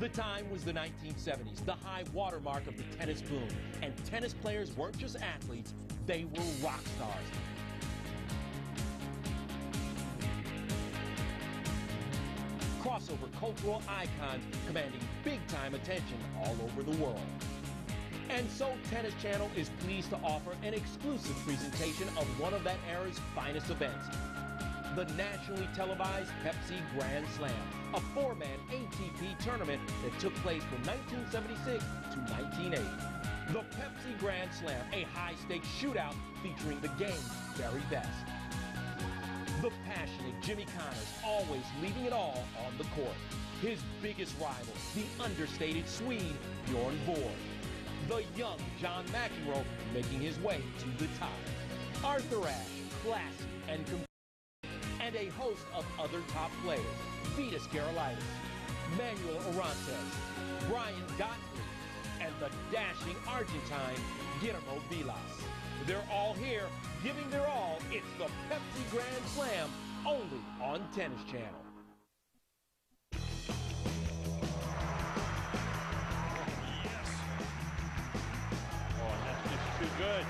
The time was the 1970s, the high watermark of the tennis boom. And tennis players weren't just athletes, they were rock stars. Crossover cultural icons commanding big-time attention all over the world. And so Tennis Channel is pleased to offer an exclusive presentation of one of that era's finest events, the nationally televised Pepsi Grand Slam, a four-man ATP tournament that took place from 1976 to 1980. The Pepsi Grand Slam, a high-stakes shootout featuring the game's very best. The passionate Jimmy Connors always leaving it all on the court. His biggest rival, the understated Swede, Bjorn Borg. The young John McEnroe making his way to the top. Arthur Ashe, classy and and a host of other top players, Vitas Gerulaitis, Manuel Orantes, Brian Gottlieb, and the dashing Argentine, Guillermo Vilas. They're all here, giving their all. It's the Pepsi Grand Slam, only on Tennis Channel. Yes. Oh, that's just too good.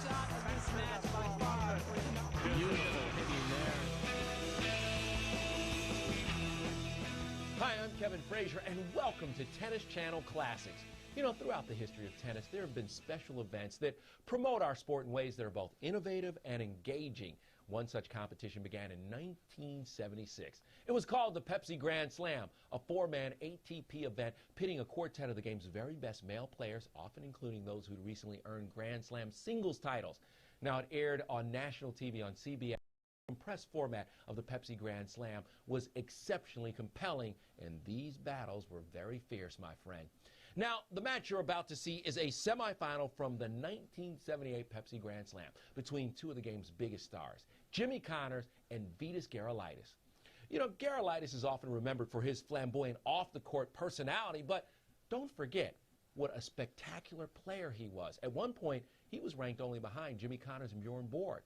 Shot of this match by far. Beautiful hitting there. Hi, I'm Kevin Frazier, and welcome to Tennis Channel Classics. You know, throughout the history of tennis, there have been special events that promote our sport in ways that are both innovative and engaging. One such competition began in 1976. It was called the Pepsi Grand Slam, a four-man ATP event pitting a quartet of the game's very best male players, often including those who'd recently earned Grand Slam singles titles. Now, it aired on national TV on CBS. The compressed format of the Pepsi Grand Slam was exceptionally compelling, and these battles were very fierce, my friend. Now, the match you're about to see is a semifinal from the 1978 Pepsi Grand Slam between two of the game's biggest stars, Jimmy Connors and Vitas Gerulaitis. You know, Gerulaitis is often remembered for his flamboyant off-the-court personality, but don't forget what a spectacular player he was. At one point, he was ranked only behind Jimmy Connors and Bjorn Borg.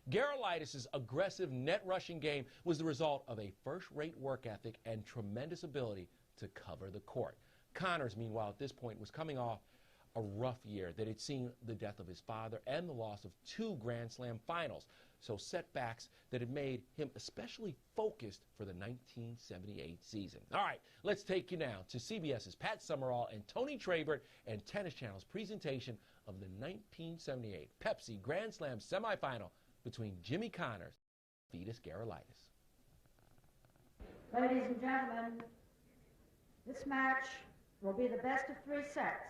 Gerulaitis' aggressive net-rushing game was the result of a first-rate work ethic and tremendous ability to cover the court. Connors, meanwhile, at this point, was coming off a rough year that had seen the death of his father and the loss of two Grand Slam finals, so setbacks that had made him especially focused for the 1978 season. All right, let's take you now to CBS's Pat Summerall and Tony Trabert and Tennis Channel's presentation of the 1978 Pepsi Grand Slam semifinal between Jimmy Connors and Vitas Gerulaitis. Ladies and gentlemen, this match will be the best of three sets.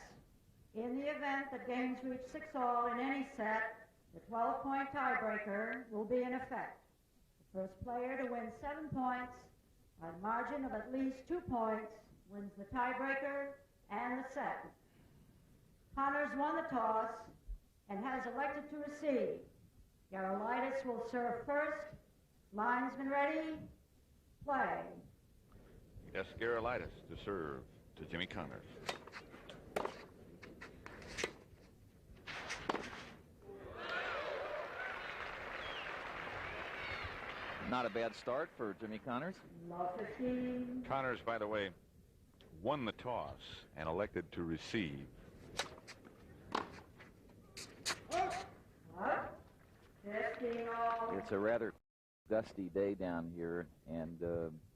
In the event that games reach 6-all in any set, the 12-point tiebreaker will be in effect. The first player to win 7 points by a margin of at least 2 points wins the tiebreaker and the set. Connors won the toss and has elected to receive. Gerulaitis will serve first. Linesman ready? Play. Yes, Gerulaitis to serve to Jimmy Connors. Not a bad start for Jimmy Connors. Love 15. Connors, by the way, won the toss and elected to receive. What? 15-all. It's a rather gusty day down here, and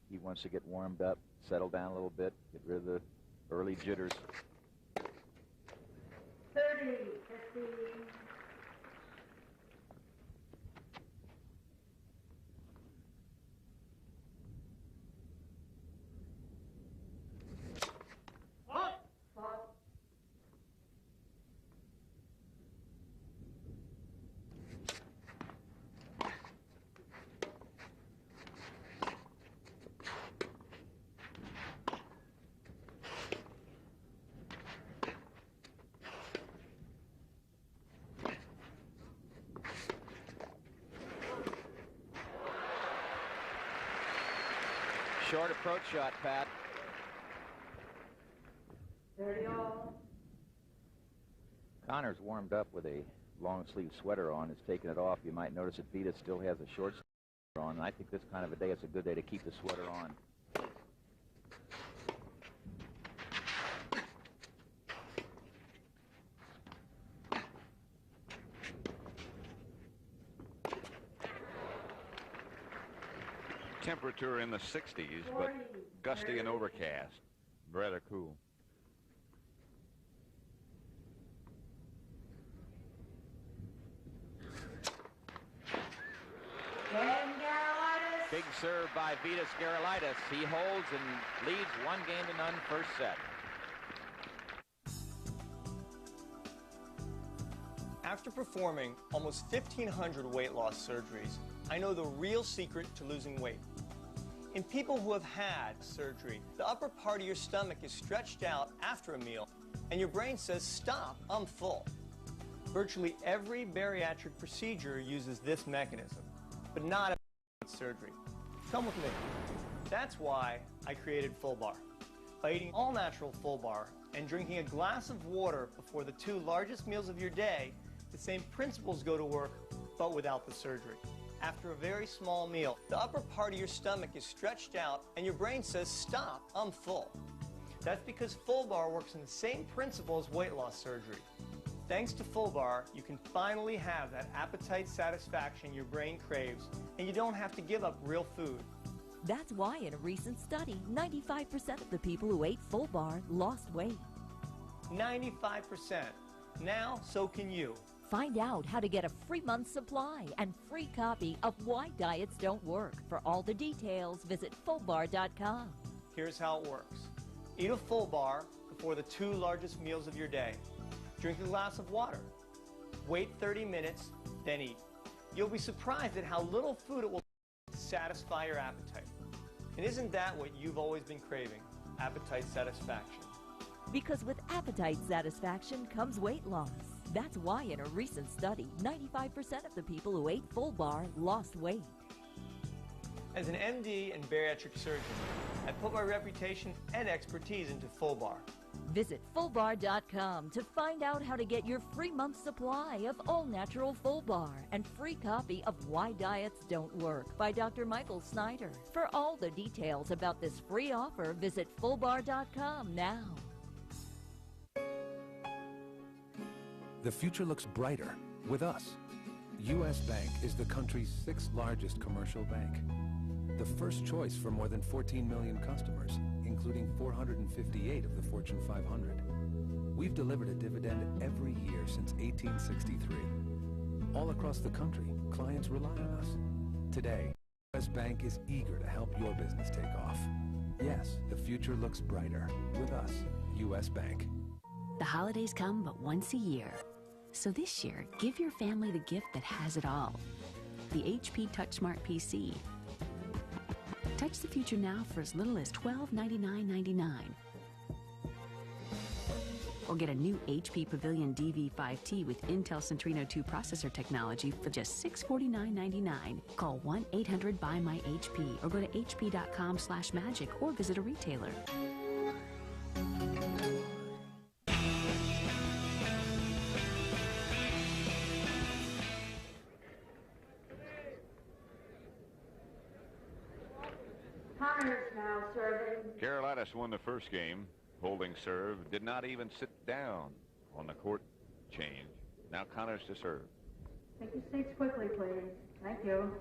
he wants to get warmed up, settle down a little bit, get rid of the early jitters. 30, 15. Short approach shot, Pat. 30-all. Connors warmed up with a long sleeve sweater on, has taken it off. You might notice that Vitas still has a short sweater on, and I think this kind of a day, it's a good day to keep the sweater on. Temperature in the 60s, but gusty and overcast. Rather cool. Big serve by Vitas Gerulaitis. He holds and leads 1-0 first set. After performing almost 1,500 weight loss surgeries, I know the real secret to losing weight. In people who have had surgery, the upper part of your stomach is stretched out after a meal, and your brain says, "Stop, I'm full." Virtually every bariatric procedure uses this mechanism, but not surgery. Come with me. That's why I created Full Bar. By eating all natural Full Bar and drinking a glass of water before the 2 largest meals of your day, the same principles go to work, but without the surgery. After a very small meal, the upper part of your stomach is stretched out and your brain says, "Stop, I'm full." That's because Full Bar works on the same principle as weight loss surgery. Thanks to Full Bar, you can finally have that appetite satisfaction your brain craves, and you don't have to give up real food. That's why in a recent study, 95% of the people who ate Full Bar lost weight. 95%. Now, so can you. Find out how to get a free month supply and free copy of Why Diets Don't Work. For all the details, visit fullbar.com. Here's how it works. Eat a Full Bar before the 2 largest meals of your day. Drink a glass of water. Wait 30 minutes, then eat. You'll be surprised at how little food it will satisfy your appetite. And isn't that what you've always been craving? Appetite satisfaction. Because with appetite satisfaction comes weight loss. That's why in a recent study, 95% of the people who ate Full Bar lost weight. As an MD and bariatric surgeon, I put my reputation and expertise into Full Bar. Visit fullbar.com to find out how to get your free month supply of all-natural Full Bar and free copy of Why Diets Don't Work by Dr. Michael Snyder. For all the details about this free offer, visit fullbar.com now. The future looks brighter with us. U.S. Bank is the country's 6th largest commercial bank. The first choice for more than 14 million customers, including 458 of the Fortune 500. We've delivered a dividend every year since 1863. All across the country, clients rely on us. Today, U.S. Bank is eager to help your business take off. Yes, the future looks brighter with us, U.S. Bank. The holidays come but once a year. So this year, give your family the gift that has it all. The HP TouchSmart PC. Touch the future now for as little as $1299.99. Or get a new HP Pavilion DV5T with Intel Centrino 2 processor technology for just $649.99. Call 1-800-BUY-MY-HP or go to hp.com/magic or visit a retailer. Now serving. Gerulaitis won the first game, holding serve, did not even sit down on the court change. Now Connors to serve. Take your seats quickly, please. Thank you.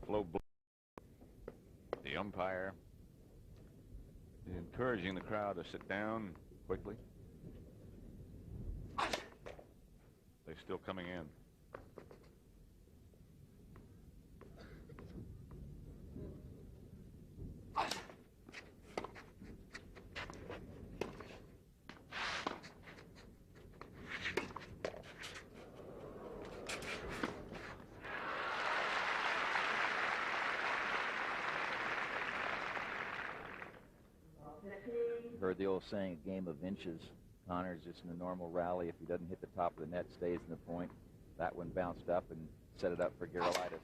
Flo, the umpire, is encouraging the crowd to sit down quickly. They're still coming in. Heard the old saying, a game of inches. Connors just in a normal rally. If he doesn't hit the top of the net, stays in the point. That one bounced up and set it up for Gerulaitis.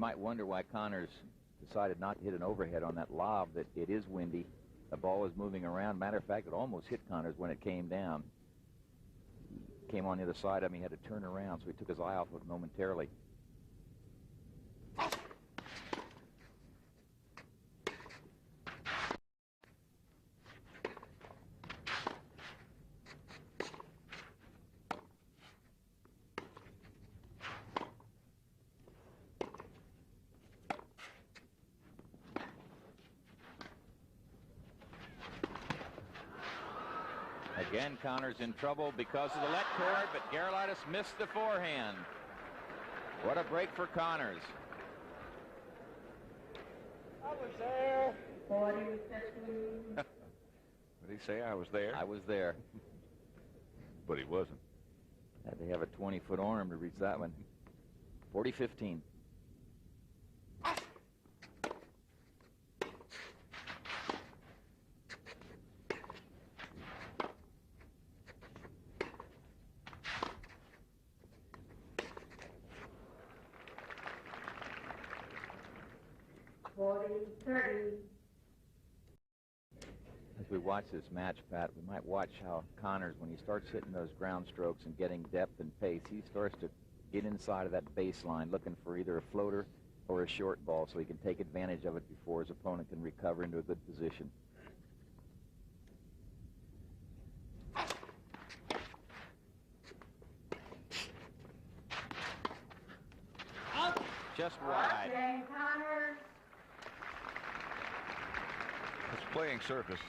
might wonder why Connors decided not to hit an overhead on that lob, that it is windy. The ball is moving around. Matter of fact, it almost hit Connors when it came down. Came on the other side of him. He had to turn around, so he took his eye off it momentarily. Again, Connors in trouble because of the let cord, but Gerulaitis missed the forehand. What a break for Connors. I was there. 40, 50. What did he say? I was there? I was there. But he wasn't. Had to have a 20-foot arm to reach that one. 40-15. As we watch this match, Pat, we might watch how Connors, when he starts hitting those ground strokes and getting depth and pace, he starts to get inside of that baseline, looking for either a floater or a short ball so he can take advantage of it before his opponent can recover into a good position. Just wide. His playing surface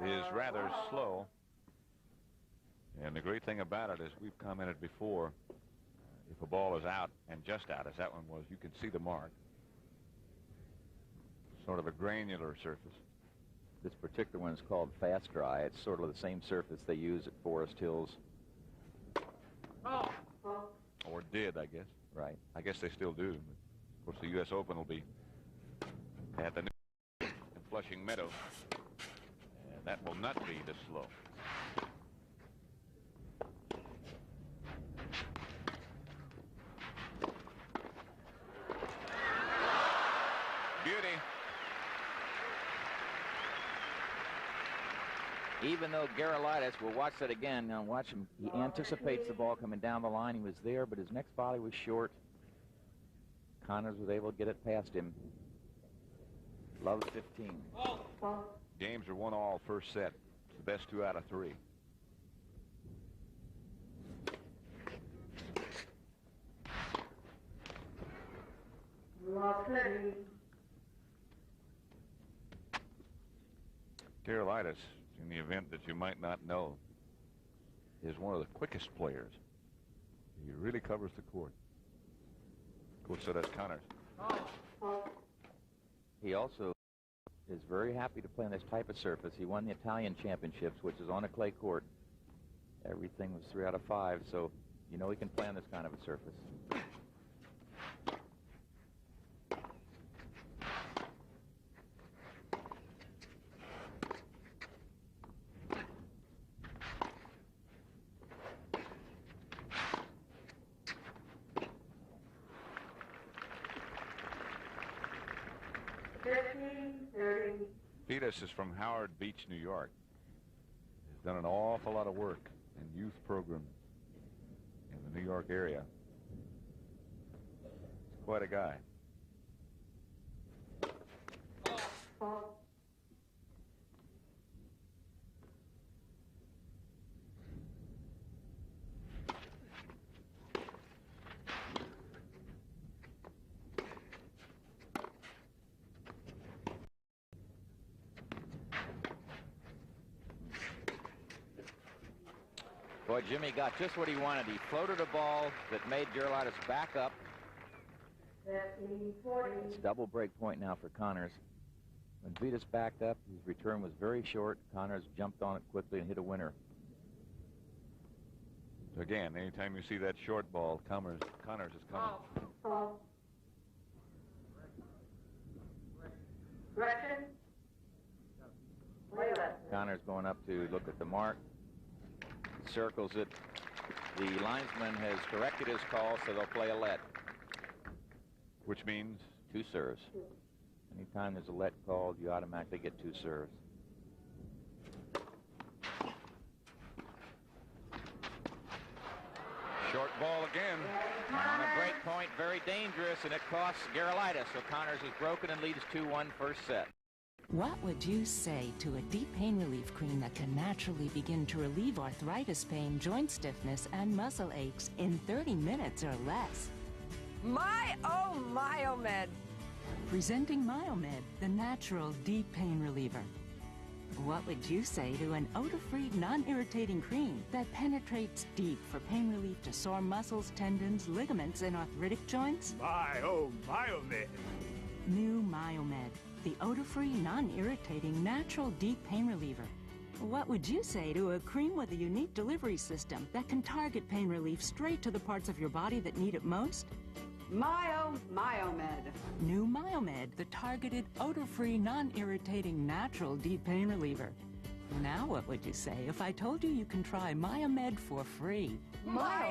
is rather slow. And the great thing about it is, we've commented before, if a ball is out and just out, as that one was, you can see the mark. Sort of a granular surface. This particular one is called fast dry. It's sort of the same surface they use at Forest Hills. Or did, I guess. Right. I guess they still do. Of course, the U.S. Open will be at the new in Flushing Meadow. And that will not be this slow. Beauty. Even though Gerulaitis, we'll watch that again. Now watch him. He anticipates the ball coming down the line. He was there, but his next volley was short. Connors was able to get it past him. Love 15. Games are 1-all first set. It's the best 2 out of 3. Gerulaitis, in the event that you might not know, is one of the quickest players. He really covers the court. Of course, so does Connors. He also is very happy to play on this type of surface. He won the Italian championships, which is on a clay court. Everything was 3 out of 5, so you know he can play on this kind of a surface. Vitas is from Howard Beach, New York. He's done an awful lot of work in youth programs in the New York area. He's quite a guy. Boy, Jimmy got just what he wanted. He floated a ball that made Gerulaitis back up. It's double break point now for Connors. When Vitas backed up, his return was very short. Connors jumped on it quickly and hit a winner. So again, anytime you see that short ball, Connors is coming. Connors going up to look at the mark. Circles it. The linesman has corrected his call, so they'll play a let. Which means? 2 serves. Anytime there's a let called, you automatically get 2 serves. Short ball again. On a break point, very dangerous, and it costs Gerulaitis. So Connors is broken and leads 2-1 first set. What would you say to a deep pain relief cream that can naturally begin to relieve arthritis pain, joint stiffness, and muscle aches in 30 minutes or less? Myomed. Presenting Myomed, the natural deep pain reliever. What would you say to an odor-free, non-irritating cream that penetrates deep for pain relief to sore muscles, tendons, ligaments, and arthritic joints? Myomed. New Myomed, the odor-free, non-irritating, natural deep pain reliever. What would you say to a cream with a unique delivery system that can target pain relief straight to the parts of your body that need it most? Myomed. New Myomed, the targeted, odor-free, non-irritating, natural deep pain reliever. Now what would you say if I told you you can try Myomed for free? My.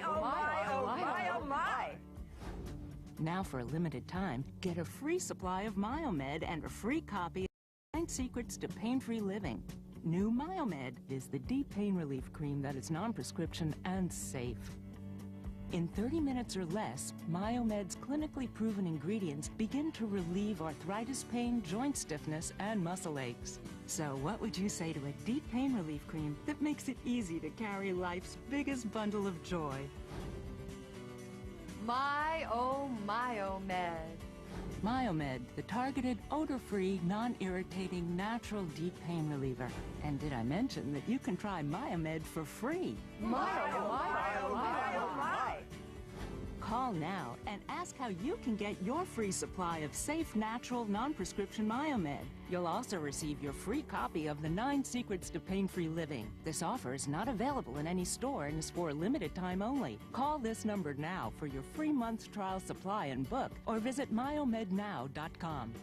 Now for a limited time, get a free supply of Myomed and a free copy of 9 Secrets to Pain-Free Living. New Myomed is the deep pain relief cream that is non-prescription and safe. In 30 minutes or less, Myomed's clinically proven ingredients begin to relieve arthritis pain, joint stiffness, and muscle aches. So what would you say to a deep pain relief cream that makes it easy to carry life's biggest bundle of joy? Myomed. Myomed, the targeted, odor-free, non-irritating, natural deep pain reliever. And did I mention that you can try Myomed for free? Call now and ask how you can get your free supply of safe, natural, non-prescription Myomed. You'll also receive your free copy of the 9 Secrets to Pain-Free Living. This offer is not available in any store and is for a limited time only. Call this number now for your free month's trial supply and book, or visit myomednow.com.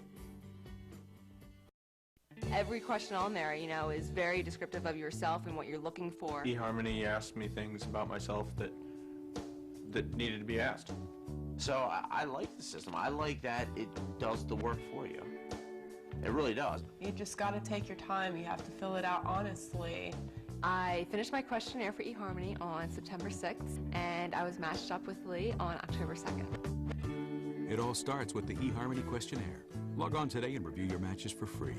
Every question on there, is very descriptive of yourself and what you're looking for. eHarmony asked me things about myself that needed to be asked. So I like the system. I like that it does the work for you. It really does. You just got to take your time. You have to fill it out honestly. I finished my questionnaire for eHarmony on September 6th, and I was matched up with Lee on October 2nd. It all starts with the eHarmony questionnaire. Log on today and review your matches for free.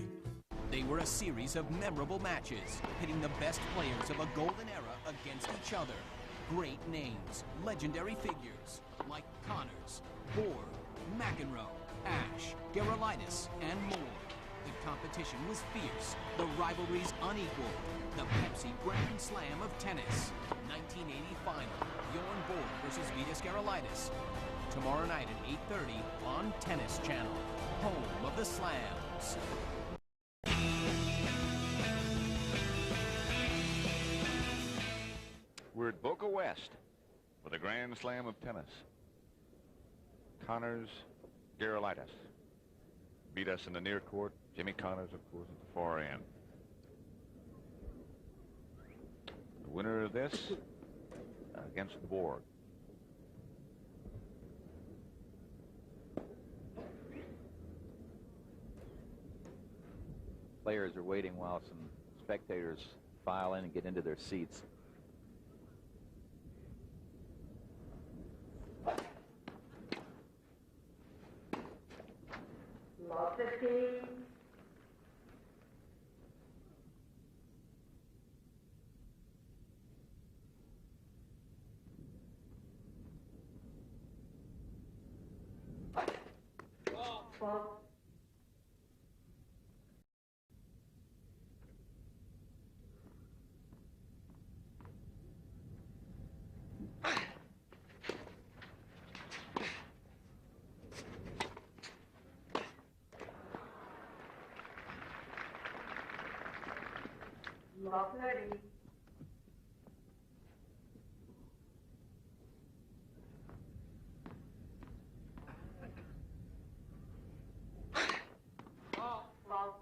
They were a series of memorable matches, pitting the best players of a golden era against each other. Great names, legendary figures like Connors, Borg, McEnroe, Ash, Gerulaitis, and more. The competition was fierce, the rivalries unequaled. The Pepsi Grand Slam of tennis. 1980 final, Bjorn Borg versus Vitas Gerulaitis. Tomorrow night at 8:30 on Tennis Channel, home of the slams. We're at Boca West for the Grand Slam of tennis. Connors, Gerulaitis. Beat us in the near court. Jimmy Connors, of course, at the far end. The winner of this against Borg. Players are waiting while some spectators file in and get into their seats. Love 15. Well, Love 30. Love.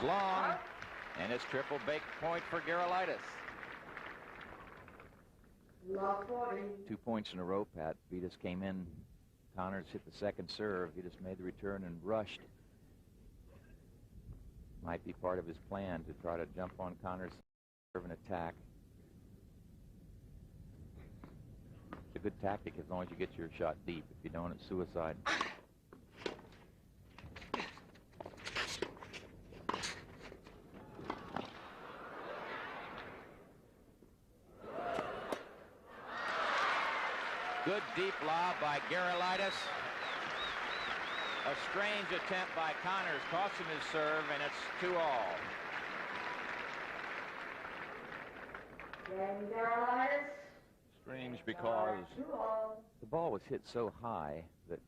long, and it's triple bake point for Gerulaitis. 2 points in a row, Pat. Vitas came in. Connors hit the second serve. Vitas made the return and rushed. Might be part of his plan to try to jump on Connors' serve and attack. It's a good tactic as long as you get your shot deep. If you don't, it's suicide. Good deep lob by Gerulaitis. A strange attempt by Connors cost him his serve, and it's 2-all. Strange because the ball was hit so high that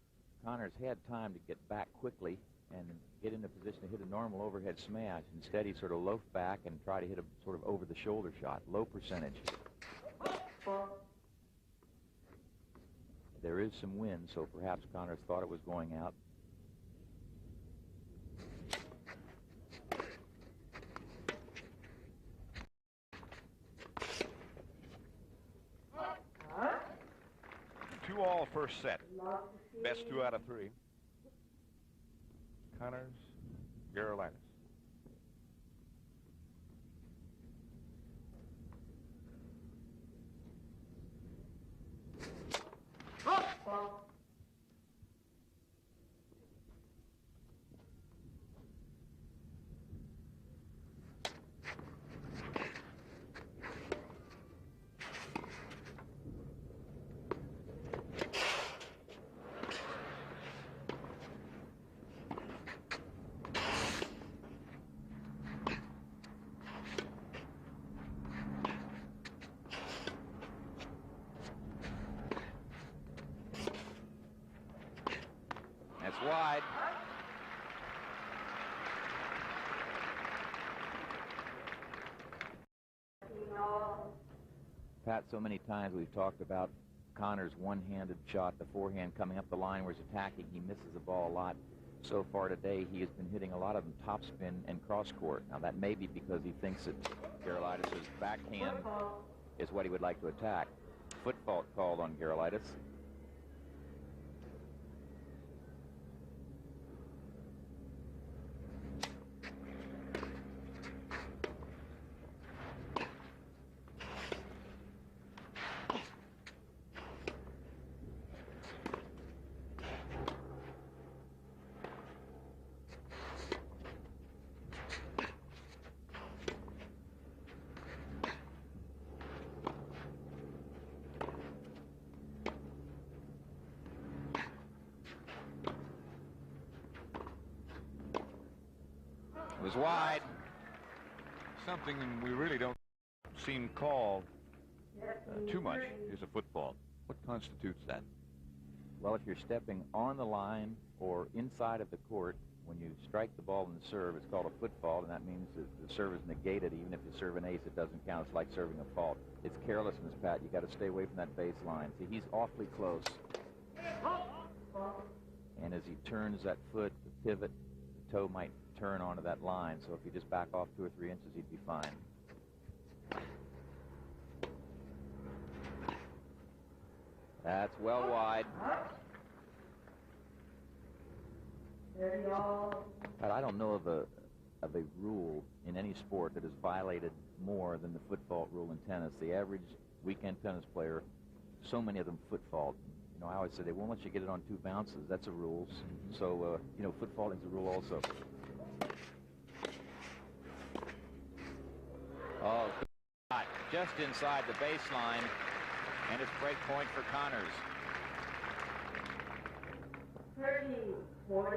Connors had time to get back quickly and get into position to hit a normal overhead smash. Instead, he sort of loafed back and tried to hit a sort of over-the-shoulder shot, low percentage. There is some wind, so perhaps Connors thought it was going out. Two all first set. Best 2 out of 3. Connors, Gerulaitis. That's wide. Pat, so many times we've talked about Connors' one-handed shot, the forehand coming up the line where he's attacking. He misses the ball a lot. So far today, he has been hitting a lot of them topspin and cross-court. Now, that may be because he thinks that Gerulaitis' backhand is what he would like to attack. Foot fault called on Gerulaitis. Was wide. Something we really don't seem called too much is a football. What constitutes that? Well, if you're stepping on the line or inside of the court, when you strike the ball in the serve, it's called a football, and that means that the serve is negated. Even if you serve an ace, it doesn't count. It's like serving a fault. It's carelessness, Pat. You got to stay away from that baseline. See, he's awfully close. And as he turns that foot, the pivot, the toe might turn onto that line, so if you just back off 2 or 3 inches, he'd be fine. That's well wide. But I don't know of a rule in any sport that is violated more than the foot fault rule in tennis. The average weekend tennis player, so many of them foot fault. You know, I always say they won't let you get it on 2 bounces. That's a rule. So, you know, foot faulting is a rule also. Oh, good shot. Just inside the baseline, and it's break point for Connors. 30, 40.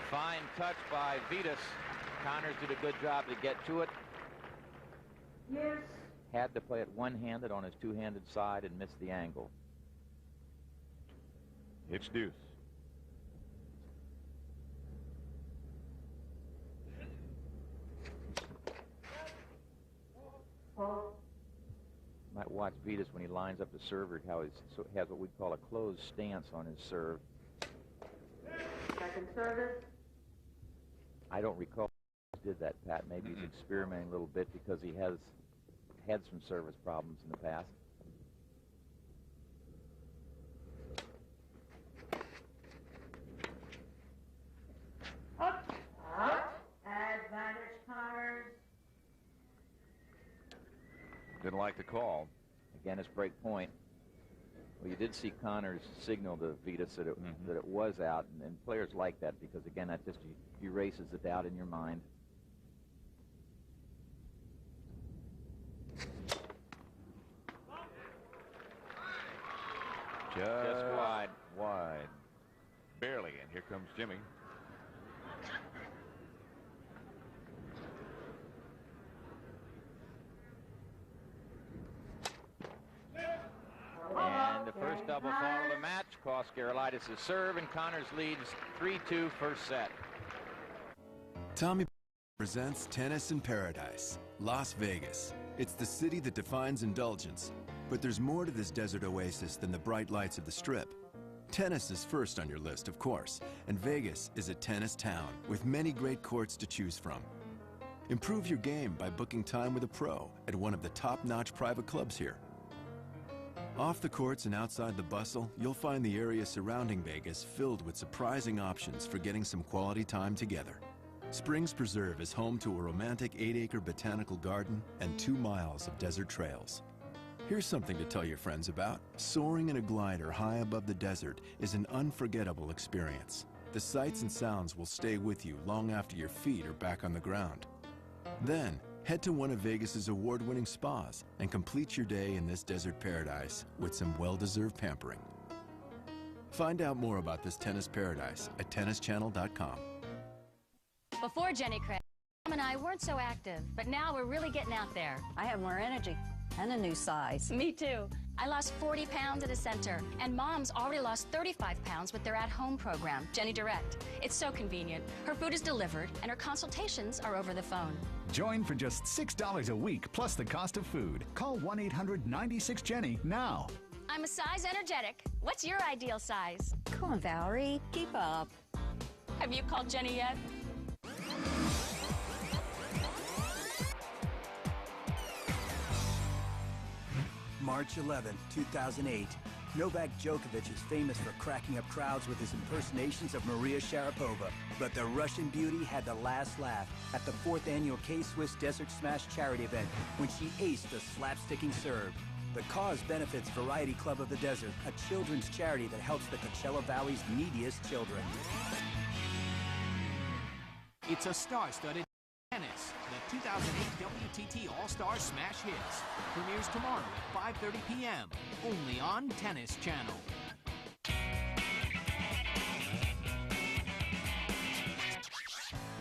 Fine touch by Vitas. Connors did a good job to get to it. Yes. Had to play it one-handed on his two-handed side and missed the angle. It's deuce. watch Vitas when he lines up the server, how he has what we call a closed stance on his serve. Second service. I don't recall if he did that, Pat. Maybe he's experimenting a little bit because he has had some service problems in the past. Up. Advantage Connors. Didn't like the call. Again, it's break point. Well, you did see Connors signal to Vitas that it was out, and players like that because, again, that just erases the doubt in your mind. Just wide. Wide. Barely, and here comes Jimmy. And the first double fall of the match cost Gerulaitis his serve, and Connors leads 3-2 first set. Tommy presents Tennis in Paradise, Las Vegas. It's the city that defines indulgence. But there's more to this desert oasis than the bright lights of the Strip. Tennis is first on your list, of course, and Vegas is a tennis town with many great courts to choose from. Improve your game by booking time with a pro at one of the top-notch private clubs here. Off the courts and outside the bustle, you'll find the area surrounding Vegas filled with surprising options for getting some quality time together. Springs Preserve is home to a romantic 8-acre botanical garden and 2 miles of desert trails. Here's something to tell your friends about. Soaring in a glider high above the desert is an unforgettable experience. The sights and sounds will stay with you long after your feet are back on the ground. Then, head to one of Vegas's award-winning spas and complete your day in this desert paradise with some well-deserved pampering. Find out more about this tennis paradise at tennischannel.com. Before Jenny Craig, Mom and I weren't so active, but now we're really getting out there. I have more energy and a new size. Me too. I lost 40 pounds at a center, and Mom's already lost 35 pounds with their at-home program, Jenny Direct. It's so convenient. Her food is delivered, and her consultations are over the phone. Join for just $6 a week plus the cost of food. Call 1-800-96-JENNY now. I'm a size energetic. What's your ideal size? Come on, Valerie. Keep up. Have you called Jenny yet? March 11, 2008. Novak Djokovic is famous for cracking up crowds with his impersonations of Maria Sharapova. But the Russian beauty had the last laugh at the 4th annual K-Swiss Desert Smash charity event when she aced the slapsticking serve. The cause benefits Variety Club of the Desert, a children's charity that helps the Coachella Valley's neediest children. It's a star-studded tennis, the 2008 WTT All-Star Smash Hits. Premieres tomorrow at 5:30 p.m. only on Tennis Channel.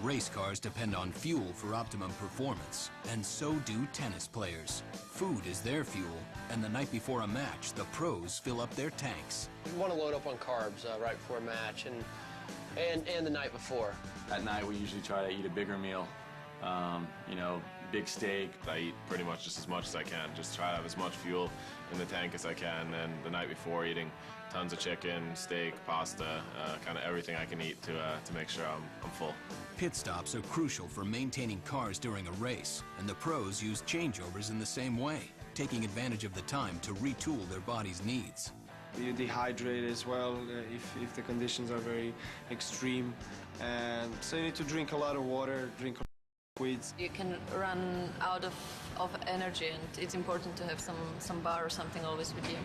Race cars depend on fuel for optimum performance, and so do tennis players. Food is their fuel, and the night before a match, the pros fill up their tanks. We want to load up on carbs right before a match and the night before. At night, we usually try to eat a bigger meal. You know, big steak. I eat pretty much just as much as I can. Just try to have as much fuel in the tank as I can. And the night before, eating tons of chicken, steak, pasta, kind of everything I can eat to make sure I'm full. Pit stops are crucial for maintaining cars during a race, and the pros use changeovers in the same way, taking advantage of the time to retool their body's needs. You dehydrate as well if the conditions are very extreme, and so you need to drink a lot of water, drink liquids. You can run out of energy, and it's important to have some bar or something always with you.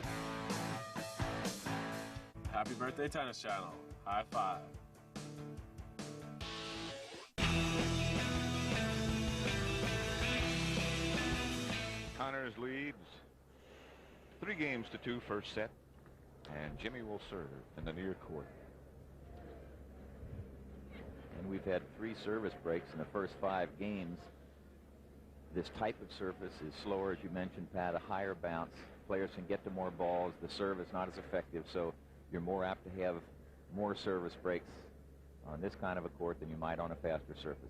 Happy birthday, Tennis Channel. High five. Connors leads 3-2 first set, and Jimmy will serve in the near court. And we've had 3 service breaks in the first 5 games. This type of surface is slower, as you mentioned, Pat, a higher bounce. Players can get to more balls. The serve is not as effective, so you're more apt to have more service breaks on this kind of a court than you might on a faster surface.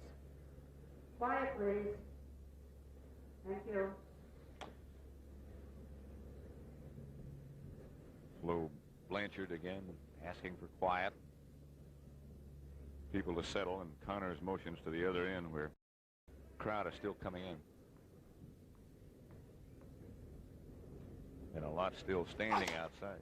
Quiet, please. Thank you. Flo Blanchard again asking for quiet. People to settle, and Connors motions to the other end where the crowd is still coming in. And a lot still standing outside.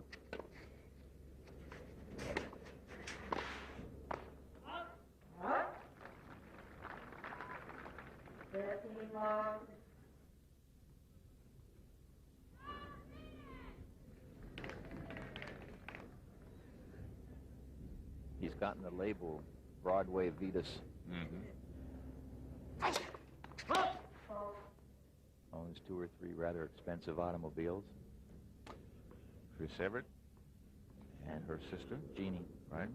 He's gotten the label Broadway Vitas. Owns 2 or 3 rather expensive automobiles. Chris Everett. And her sister, Jeannie. Right.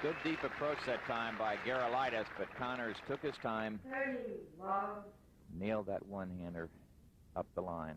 Good deep approach that time by Gerulaitis, but Connors took his time. Nailed that one-hander up the line.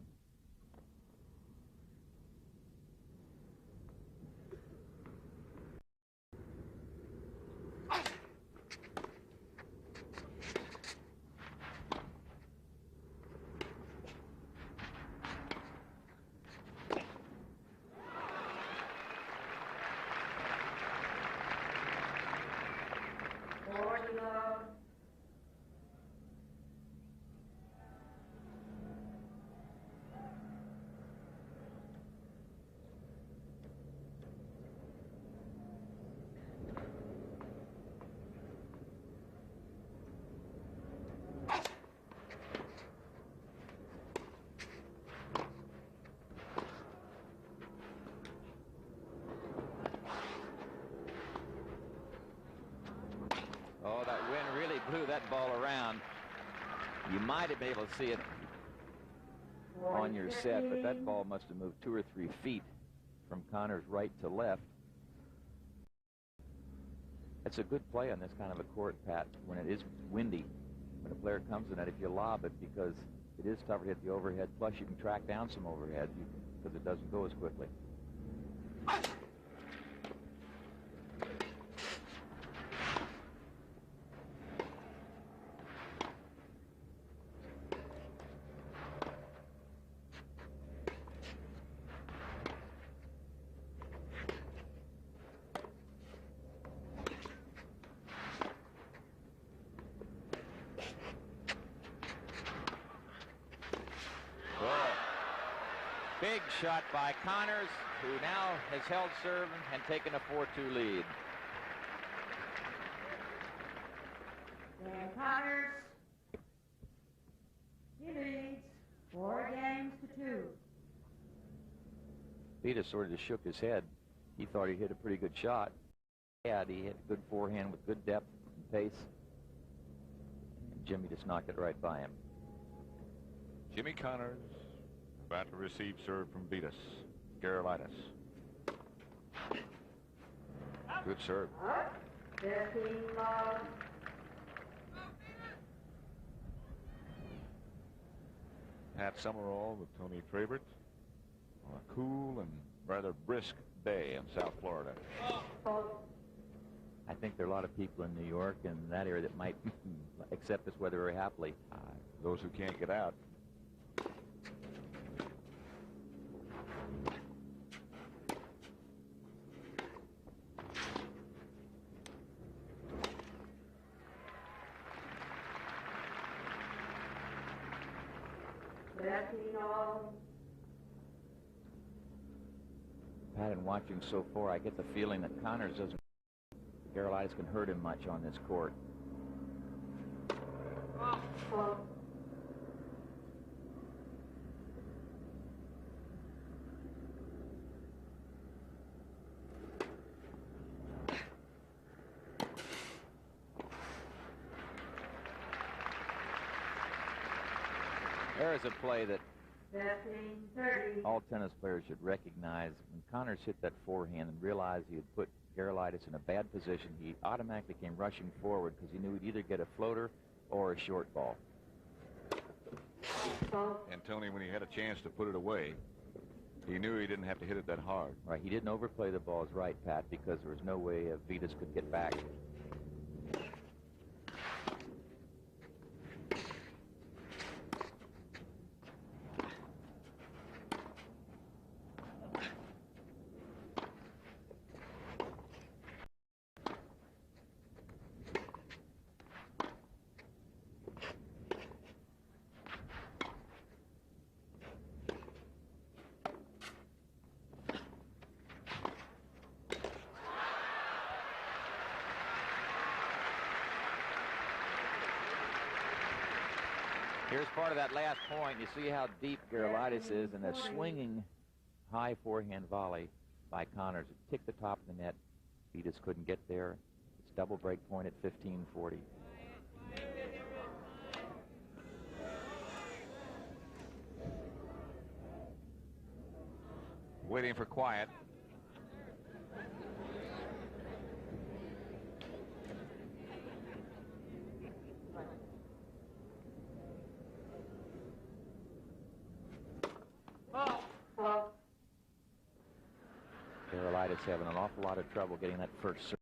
Oh, that wind really blew that ball around. You might have been able to see it on your set, but that ball must have moved 2 or 3 feet from Connors' right to left. It's a good play on this kind of a court, Pat, when it is windy. When a player comes in it, if you lob it, because it is tougher to hit the overhead, plus you can track down some overhead because it doesn't go as quickly. Big shot by Connors, who now has held serve and taken a 4-2 lead. Dan Connors, he leads 4 games to 2. Vitas sort of just shook his head. He thought he hit a pretty good shot. Yeah, he hit a good forehand with good depth and pace. And Jimmy just knocked it right by him. Jimmy Connors about to receive serve from Vitas Gerulaitis. Good serve. 15 love. Pat Summerall with Tony Trabert on a cool and rather brisk day in South Florida. I think there are a lot of people in New York and that area that might accept this weather very happily. Those who can't get out. Pat, in watching so far, I get the feeling that Connors doesn't. Gerulaitis can hurt him much on this court. There is a play that all tennis players should recognize. When Connors hit that forehand and realized he had put Gerulaitis in a bad position, he automatically came rushing forward because he knew he'd either get a floater or a short ball. And Tony, when he had a chance to put it away, he knew he didn't have to hit it that hard. Right, he didn't overplay the balls right, Pat, because there was no way Vitas could get back. Here's part of that last point. You see how deep Gerulaitis is, and a swinging high forehand volley by Connors. It ticked the top of the net. Vitas couldn't get there. It's double break point at 15-40. Waiting for quiet. Gerulaitis having an awful lot of trouble getting that first serve.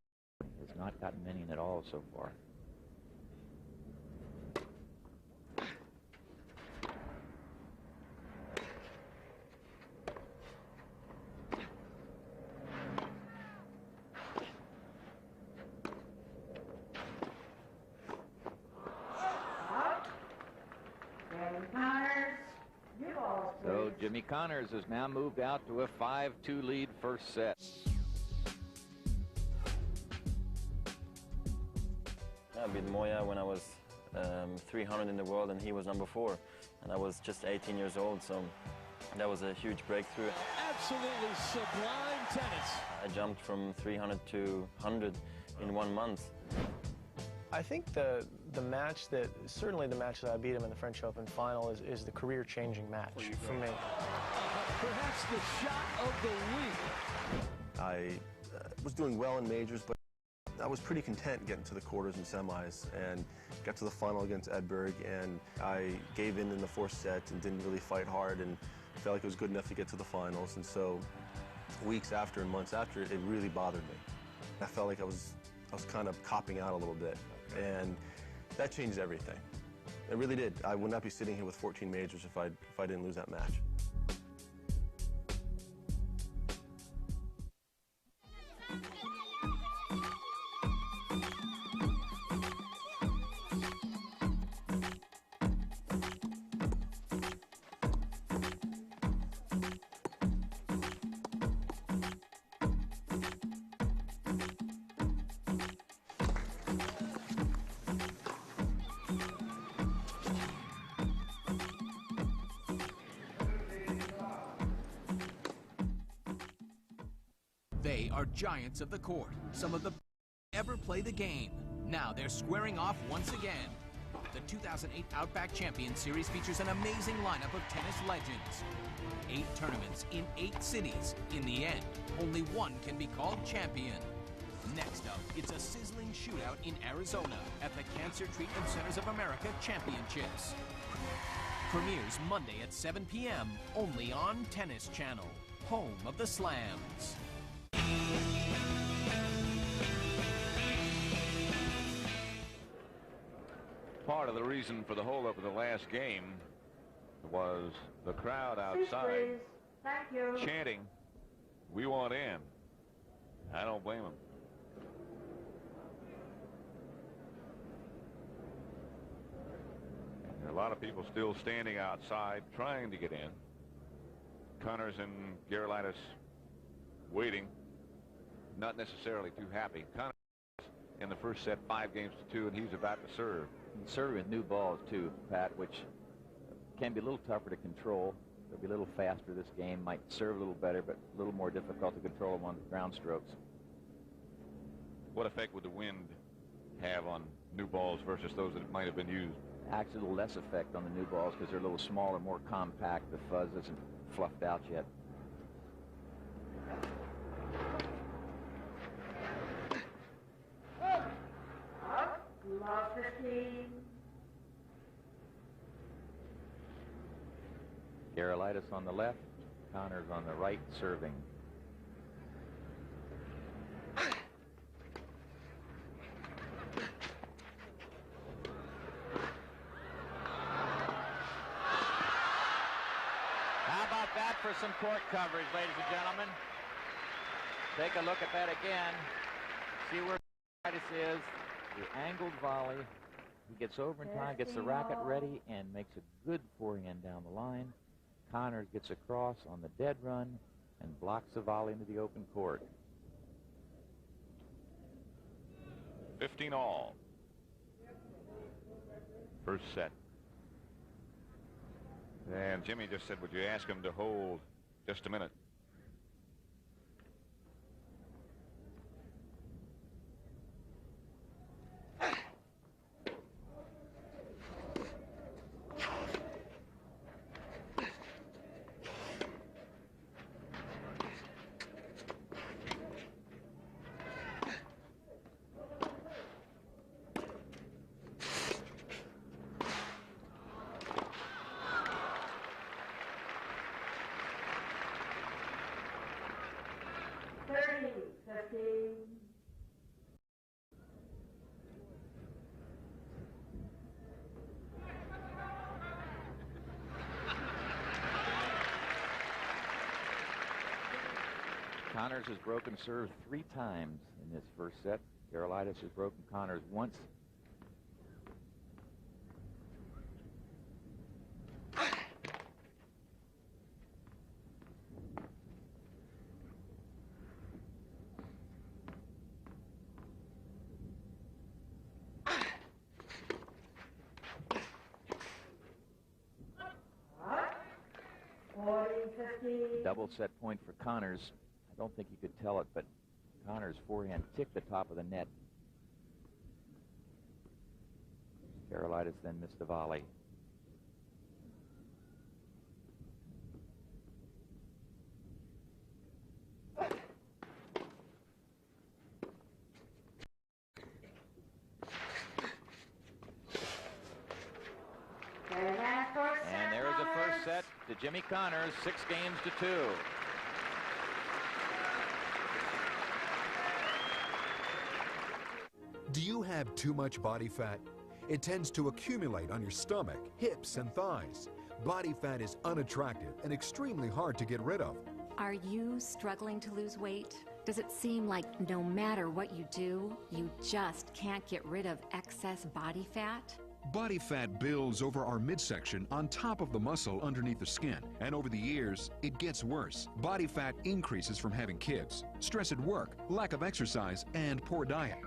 He has not gotten many in at all so far. So Jimmy Connors has now moved out to a 5-2 lead first set. I beat Moya when I was 300 in the world, and he was number 4. And I was just 18 years old, so that was a huge breakthrough. Absolutely sublime tennis. I jumped from 300 to 100 in 1 month. I think the match that, certainly the match that I beat him in the French Open final is the career-changing match for me. Perhaps the shot of the week. I was doing well in majors, but I was pretty content getting to the quarters and semis, and got to the final against Edberg, and I gave in the 4th set and didn't really fight hard, and felt like it was good enough to get to the finals. And so weeks after and months after, it really bothered me. I felt like I was kind of copping out a little bit, and that changed everything. It really did. I would not be sitting here with 14 majors if I didn't lose that match. They are giants of the court, some of the ever play the game. Now they're squaring off once again. The 2008 Outback Champions Series features an amazing lineup of tennis legends. 8 tournaments in 8 cities. In the end, only one can be called champion. Next up, it's a sizzling shootout in Arizona at the Cancer Treatment Centers of America Championships. Premieres Monday at 7 p.m. only on Tennis Channel, home of the Slams. Part of the reason for the holdup of the last game was the crowd outside Thank you. chanting, "We want in." I don't blame them. There are a lot of people still standing outside trying to get in. Connors and Gerulaitis waiting, not necessarily too happy. Connors in the first set 5-2, and he's about to serve. And serving with new balls too, Pat, which can be a little tougher to control. They'll be a little faster this game, might serve a little better, but a little more difficult to control them on ground strokes. What effect would the wind have on new balls versus those that might have been used? Actually, a little less effect on the new balls because they're a little smaller, more compact. The fuzz isn't fluffed out yet. Love 15. Gerulaitis on the left, Connors on the right, serving. How about that for some court coverage, ladies and gentlemen? Take a look at that again. See where Gerulaitis is. The angled volley. He gets over in time, gets the racket ready, and makes a good forehand down the line. Connors gets across on the dead run and blocks the volley into the open court. 15 all. First set. And Jimmy just said, would you ask him to hold just a minute? Connors has broken serve 3 times in this first set. Gerulaitis has broken Connors once. Double set point for Connors. I don't think you could tell it, but Connors' forehand ticked the top of the net. Gerulaitis then missed the volley. And there's the first set to Jimmy Connors, 6 games to 2. Do you have too much body fat? It tends to accumulate on your stomach, hips, and thighs. Body fat is unattractive and extremely hard to get rid of. Are you struggling to lose weight? Does it seem like no matter what you do, you just can't get rid of excess body fat? Body fat builds over our midsection on top of the muscle underneath the skin, and over the years, it gets worse. Body fat increases from having kids, stress at work, lack of exercise, and poor diet.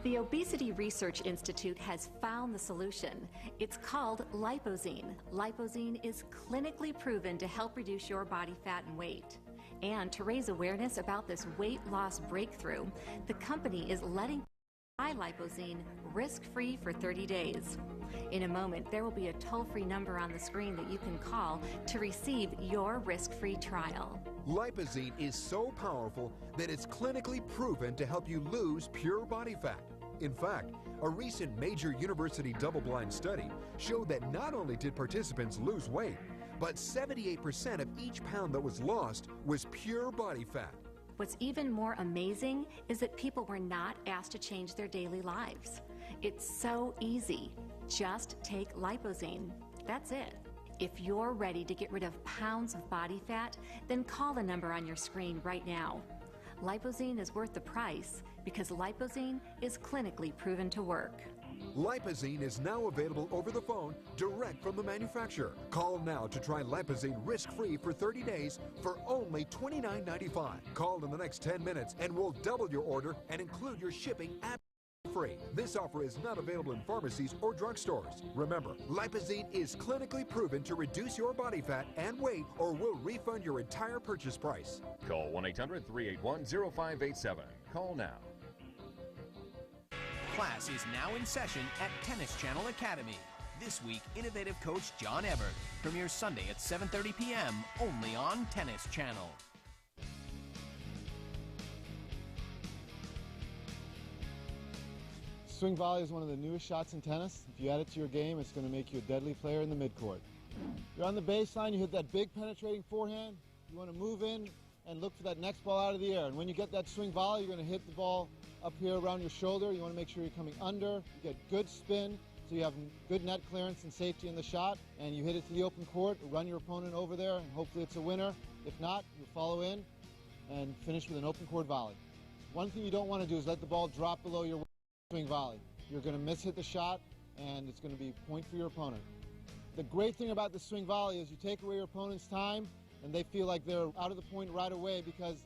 The Obesity Research Institute has found the solution. It's called Lipozene. Lipozene is clinically proven to help reduce your body fat and weight. And to raise awareness about this weight loss breakthrough, the company is letting people buy Lipozene risk-free for 30 days. In a moment, there will be a toll-free number on the screen that you can call to receive your risk-free trial. Lipozene is so powerful that it's clinically proven to help you lose pure body fat. In fact, a recent major university double-blind study showed that not only did participants lose weight, but 78% of each pound that was lost was pure body fat. What's even more amazing is that people were not asked to change their daily lives. It's so easy. Just take Lipozene. That's it. If you're ready to get rid of pounds of body fat, then call the number on your screen right now. Lipozene is worth the price because Lipozene is clinically proven to work. Lipozene is now available over the phone direct from the manufacturer. Call now to try Lipozene risk-free for 30 days for only $29.95. Call in the next 10 minutes and we'll double your order and include your shipping free. This offer is not available in pharmacies or drugstores. Remember, Lipozene is clinically proven to reduce your body fat and weight or will refund your entire purchase price. Call 1-800-381-0587. Call now. Class is now in session at Tennis Channel Academy. This week, innovative coach John Everett premieres Sunday at 7:30 p.m. only on Tennis Channel. Swing volley is one of the newest shots in tennis. If you add it to your game, it's going to make you a deadly player in the midcourt. You're on the baseline, you hit that big penetrating forehand. You want to move in and look for that next ball out of the air. And when you get that swing volley, you're going to hit the ball up here around your shoulder. You want to make sure you're coming under. You get good spin, so you have good net clearance and safety in the shot. And you hit it to the open court, run your opponent over there, and hopefully it's a winner. If not, you follow in and finish with an open court volley. One thing you don't want to do is let the ball drop below your swing volley. You're going to miss-hit the shot, and it's going to be a point for your opponent. The great thing about the swing volley is you take away your opponent's time, and they feel like they're out of the point right away because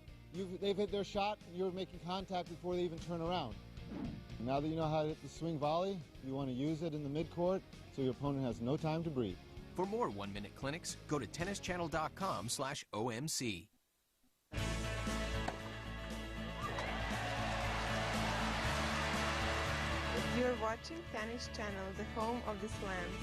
they've hit their shot, and you're making contact before they even turn around. Now that you know how to hit the swing volley, you want to use it in the midcourt so your opponent has no time to breathe. For more 1-minute clinics, go to tennischannel.com/OMC. You're watching Tennis Channel, the home of the slams.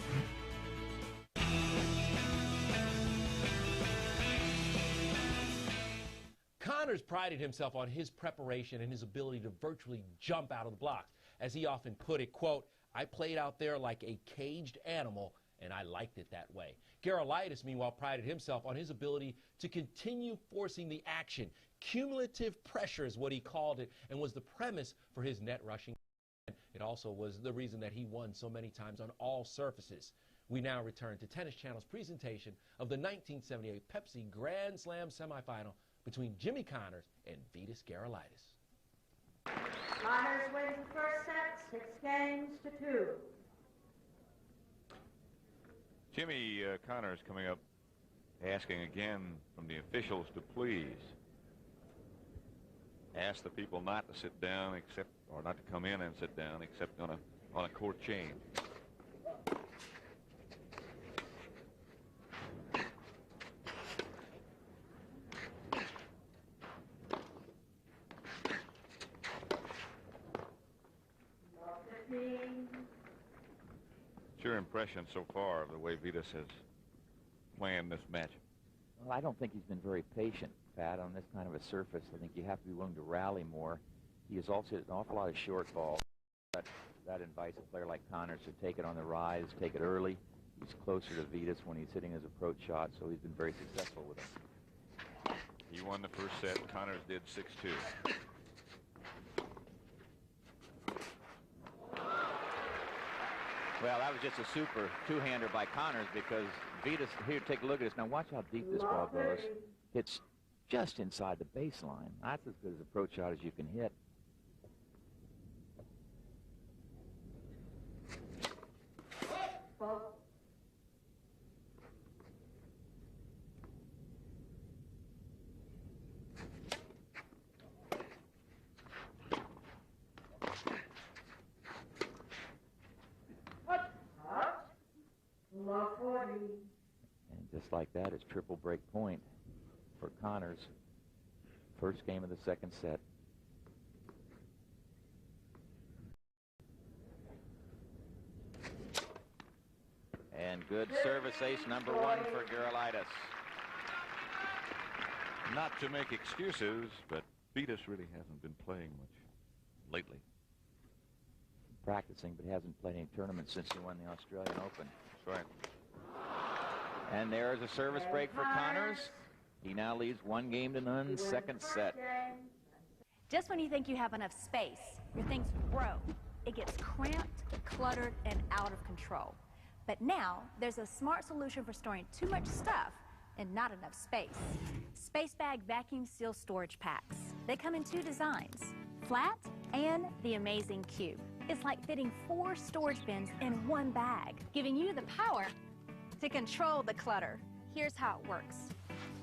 Connors prided himself on his preparation and his ability to virtually jump out of the blocks. As he often put it, quote, "I played out there like a caged animal, and I liked it that way." Gerulaitis, meanwhile, prided himself on his ability to continue forcing the action. Cumulative pressure is what he called it, and was the premise for his net rushing. It also was the reason that he won so many times on all surfaces. We now return to Tennis Channel's presentation of the 1978 Pepsi Grand Slam semifinal between Jimmy Connors and Vitas Gerulaitis. Connors wins the first set, 6-2. Jimmy Connors coming up, asking again from the officials to please ask the people not to sit down except, or not to come in and sit down except on a court change. What's your impression so far of the way Vitas has planned this match? Well, I don't think he's been very patient, Pat, on this kind of a surface. I think you have to be willing to rally more. He has also hit an awful lot of short ball. That invites a player like Connors to take it on the rise, take it early. He's closer to Vitas when he's hitting his approach shot, so he's been very successful with it. He won the first set. Connors did 6-2. Well, that was just a super two-hander by Connors, because Vitas, here, take a look at this. Now watch how deep this ball goes. It's just inside the baseline. That's as good as approach shot as you can hit. And just like that, it's triple break point for Connors. First game of the second set. And good service ace number one for Gerulaitis. Not to make excuses, but Vitas really hasn't been playing much lately. Practicing, but hasn't played any tournaments since he won the Australian Open. That's right. And there's a service break for Connors. He now leads 1-0, second set. Just when you think you have enough space, your things grow. It gets cramped, cluttered, and out of control. But now, there's a smart solution for storing too much stuff and not enough space. Space Bag Vacuum Seal Storage Packs. They come in two designs, flat and the amazing cube. It's like fitting 4 storage bins in one bag, giving you the power to control the clutter. Here's how it works.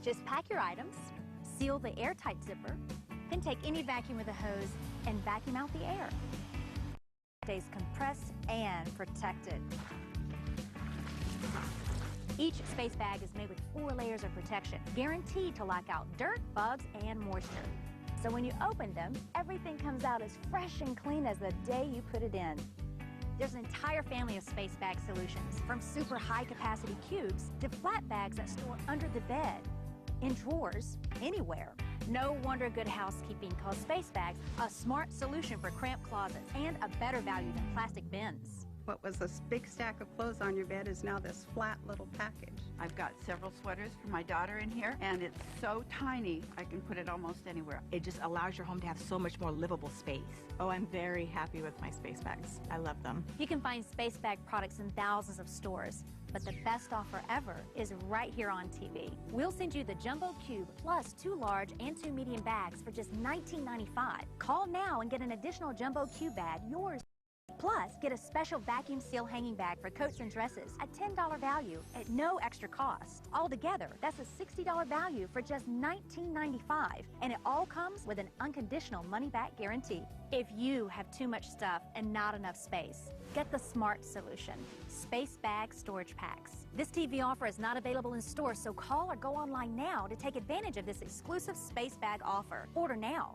Just pack your items, seal the airtight zipper, then take any vacuum with a hose and vacuum out the air. It stays compressed and protected. Each space bag is made with 4 layers of protection, guaranteed to lock out dirt, bugs, and moisture. So when you open them, everything comes out as fresh and clean as the day you put it in. There's an entire family of space bag solutions, from super high capacity cubes to flat bags that store under the bed, in drawers, anywhere. No wonder Good Housekeeping calls space bags a smart solution for cramped closets and a better value than plastic bins. What was this big stack of clothes on your bed is now this flat little package. I've got several sweaters for my daughter in here, and it's so tiny, I can put it almost anywhere. It just allows your home to have so much more livable space. Oh, I'm very happy with my space bags. I love them. You can find space bag products in thousands of stores, but the best offer ever is right here on TV. We'll send you the Jumbo Cube plus 2 large and 2 medium bags for just $19.95. Call now and get an additional Jumbo Cube bag, yours. Plus, get a special vacuum seal hanging bag for coats and dresses at $10 value at no extra cost. Altogether, that's a $60 value for just $19.95, and it all comes with an unconditional money-back guarantee. If you have too much stuff and not enough space, get the smart solution, Space Bag Storage Packs. This TV offer is not available in stores, so call or go online now to take advantage of this exclusive Space Bag offer. Order now.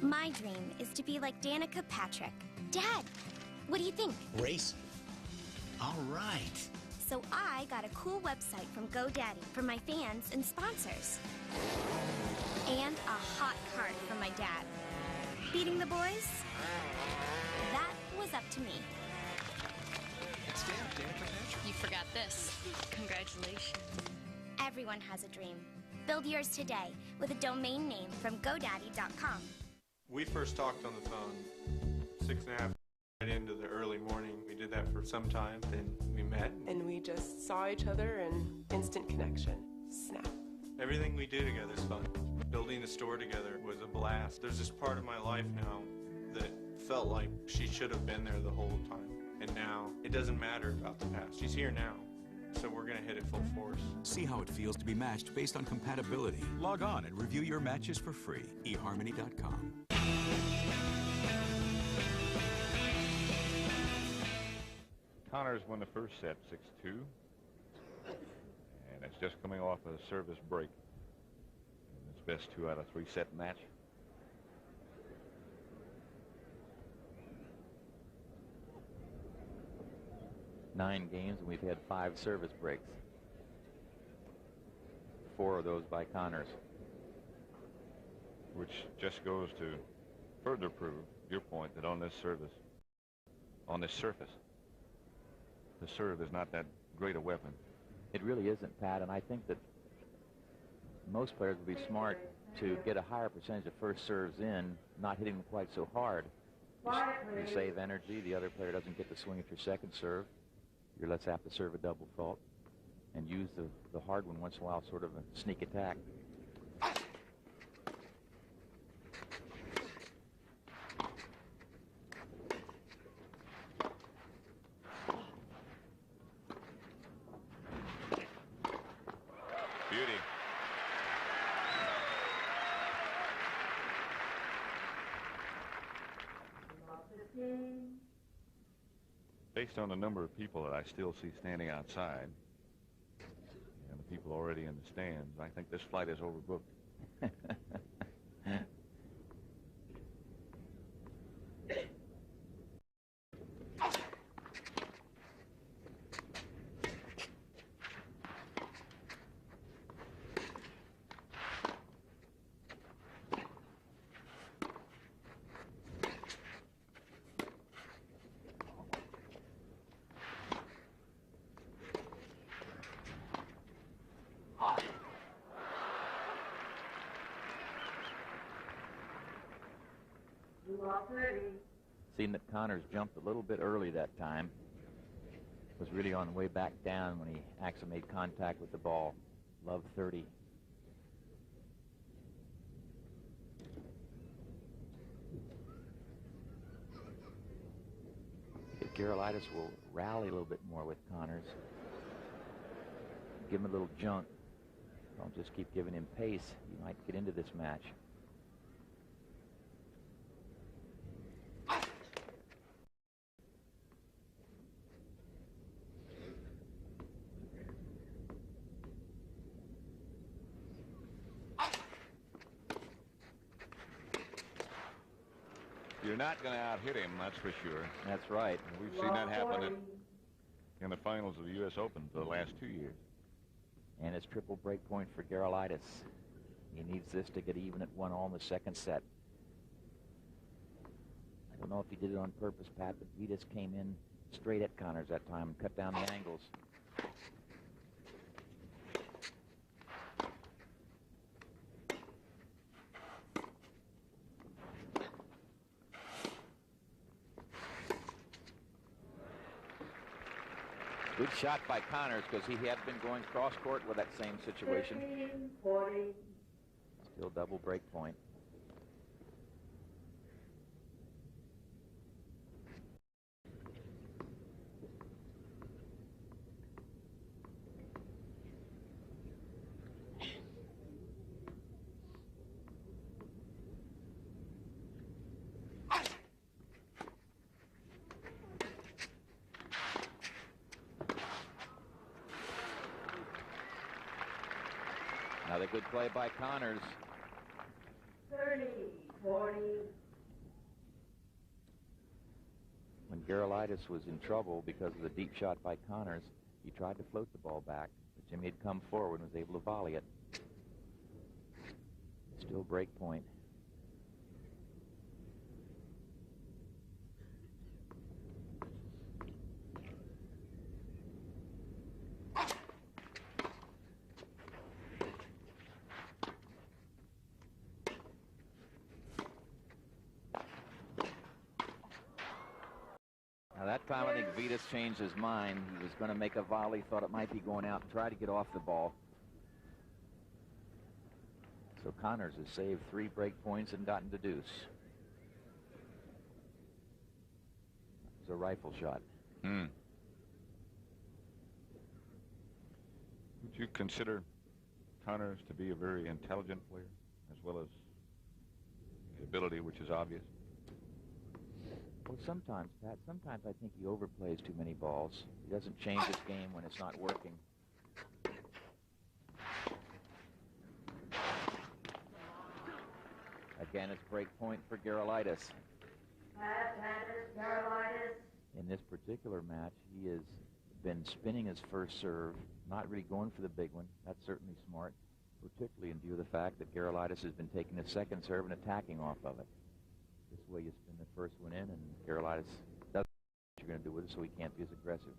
My dream is to be like Danica Patrick. Dad, what do you think? Race? All right. So I got a cool website from GoDaddy for my fans and sponsors. And a hot card from my dad. Beating the boys? That was up to me. It's Danica Patrick. You forgot this. Congratulations. Everyone has a dream. Build yours today with a domain name from GoDaddy.com. We first talked on the phone 6.5 right into the early morning. We did that for some time, then we met. And we just saw each other and instant connection. Snap. Everything we do together is fun. Building the store together was a blast. There's this part of my life now that felt like she should have been there the whole time. And now it doesn't matter about the past. She's here now. So we're going to hit it full force. See how it feels to be matched based on compatibility. Log on and review your matches for free. eharmony.com. Connors won the first set 6-2. And it's just coming off a service break. And it's best 2 out of 3 set match. Nine games, and we've had 5 service breaks. 4 of those by Connors. Which just goes to further prove your point that on this surface, the serve is not that great a weapon. It really isn't, Pat, and I think that most players would be smart to get a higher percentage of first serves in, not hitting them quite so hard. You save energy. The other player doesn't get to swing at your second serve. You're less apt to serve a double fault and use the hard one once in a while, sort of a sneak attack. Beauty. Based on the number of people that I still see standing outside and the people already in the stands, I think this flight is overbooked. Seen that Connors jumped a little bit early that time. Was really on the way back down when he actually made contact with the ball. Love 30. If Gerulaitis will rally a little bit more with Connors. Give him a little junk. Don't just keep giving him pace. He might get into this match. You're not going to out-hit him, that's for sure. That's right. We've seen that happen in the finals of the U.S. Open for the last 2 years. And it's triple break point for Gerulaitis. He needs this to get even at 1-all in the second set. I don't know if he did it on purpose, Pat, but Vitas came in straight at Connors that time and cut down the angles. Good shot by Connors, because he had been going cross-court with that same situation. 15-40. Still double break point. a good play by Connors. 30, 40. When Gerulaitis was in trouble because of the deep shot by Connors, he tried to float the ball back, but Jimmy had come forward and was able to volley it. Still break point. Now that time I think Vitas changed his mind. He was going to make a volley, thought it might be going out, and try to get off the ball. So Connors has saved 3 break points and gotten to deuce. It was a rifle shot. Would you consider Connors to be a very intelligent player, as well as the ability, which is obvious? Well, sometimes, Pat, sometimes I think he overplays too many balls. He doesn't change his game when it's not working. Again, it's break point for Gerulaitis. In this particular match, he has been spinning his first serve, not really going for the big one. That's certainly smart, particularly in view of the fact that Gerulaitis has been taking his second serve and attacking off of it. This way you spin the first one in, and Gerulaitis doesn't know what you're going to do with it, so he can't be as aggressive.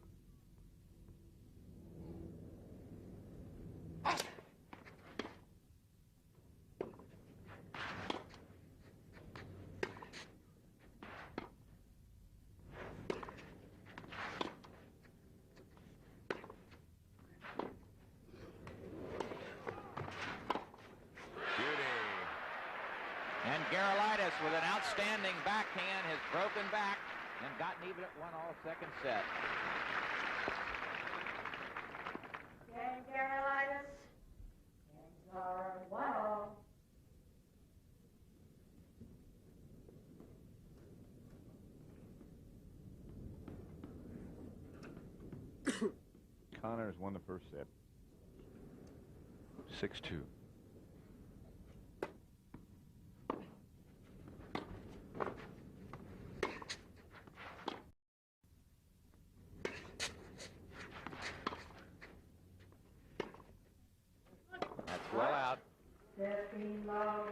And Gerulaitis, with an outstanding backhand, has broken back and gotten even at 1-all second set. Game Gerulaitis. Games are 1-all. Connors won the first set. 6-2. That's well out. 15 love.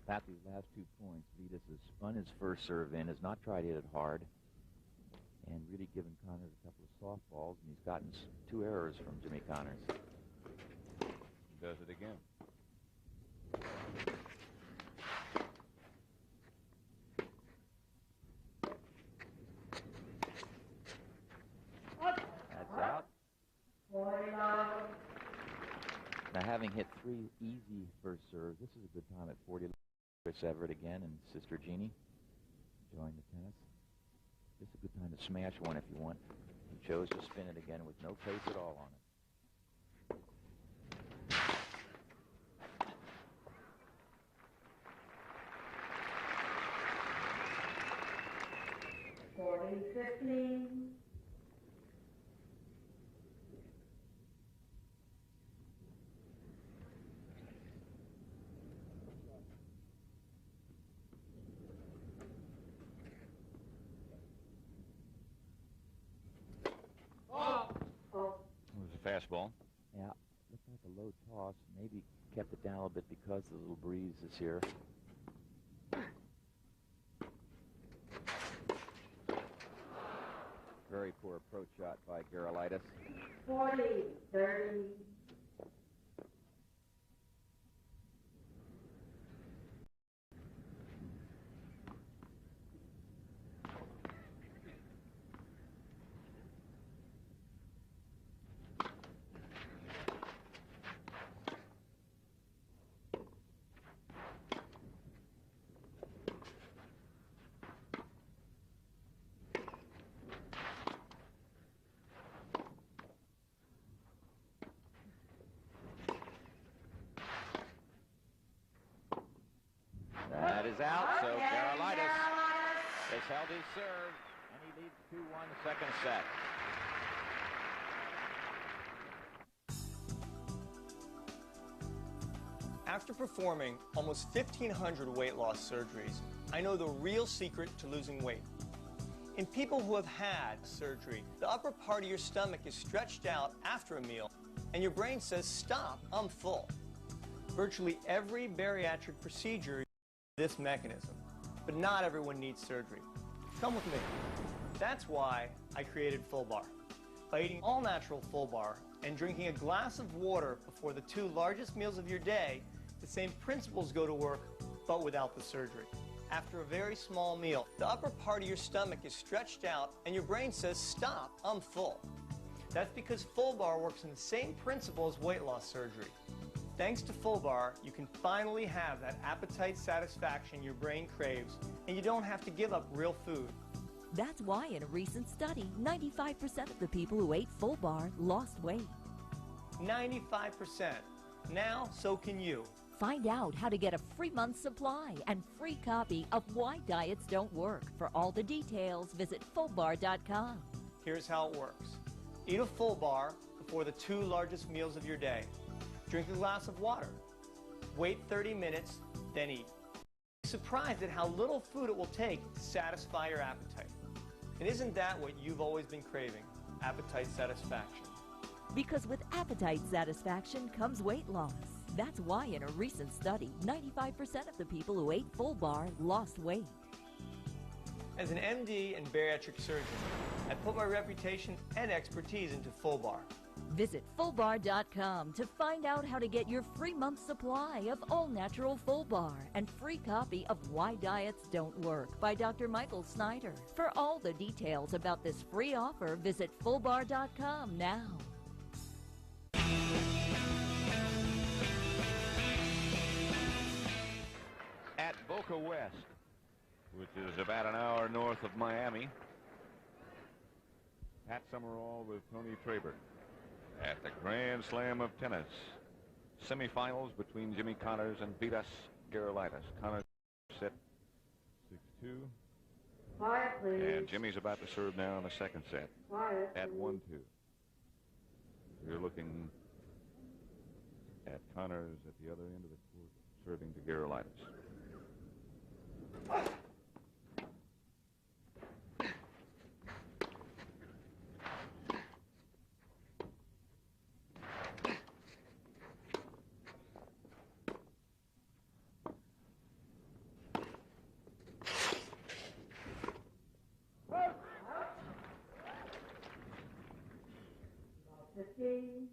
Pat, these last 2 points, Vitas has spun his first serve in, has not tried to hit it hard, and really given Connors a couple of softballs, and he's gotten 2 errors from Jimmy Connors. Does it again. That's out. Now, having hit 3 easy first serves, this is a good time at 40. Chris Everett again and Sister Jeannie enjoying the tennis. This is a good time to smash one if you want. He chose to spin it again with no pace at all on it. 40-15. Fastball. Yeah, looked like a low toss. Maybe kept it down a little bit because of the little breeze is here. Very poor approach shot by Gerulaitis. 40-30. is out, so Gerulaitis has held his serve, and he leads 2-1 second set. After performing almost 1,500 weight loss surgeries, I know the real secret to losing weight. In people who have had surgery, the upper part of your stomach is stretched out after a meal, and your brain says, stop, I'm full. Virtually every bariatric procedure uses this mechanism, but not everyone needs surgery. Come with me. That's why I created Full Bar. By eating all-natural Full Bar and drinking a glass of water before the 2 largest meals of your day, the same principles go to work, but without the surgery. After a very small meal, the upper part of your stomach is stretched out and your brain says, stop, I'm full. That's because Full Bar works on the same principle as weight loss surgery. Thanks to Full Bar, you can finally have that appetite satisfaction your brain craves, and you don't have to give up real food. That's why in a recent study, 95% of the people who ate Full Bar lost weight. 95%. Now, so can you. Find out how to get a free month supply and free copy of Why Diets Don't Work. For all the details, visit fullbar.com. Here's how it works. Eat a Full Bar before the 2 largest meals of your day. Drink a glass of water. Wait 30 minutes, then eat. Be surprised at how little food it will take to satisfy your appetite. And isn't that what you've always been craving? Appetite satisfaction. Because with appetite satisfaction comes weight loss. That's why in a recent study, 95% of the people who ate Full Bar lost weight. As an MD and bariatric surgeon, I put my reputation and expertise into Full Bar. Visit fullbar.com to find out how to get your free month supply of all-natural Full Bar and free copy of Why Diets Don't Work by Dr. Michael Snyder. For all the details about this free offer, visit fullbar.com now. At Boca West, which is about an hour north of Miami, Pat Summerall with Tony Traber at the Grand Slam of Tennis. Semifinals between Jimmy Connors and Vitas Gerulaitis. Connors set 6-2. Quiet, please. And Jimmy's about to serve now in the second set. Quiet, at please. 1-2. You're looking at Connors at the other end of the court, serving to Gerulaitis. About 15.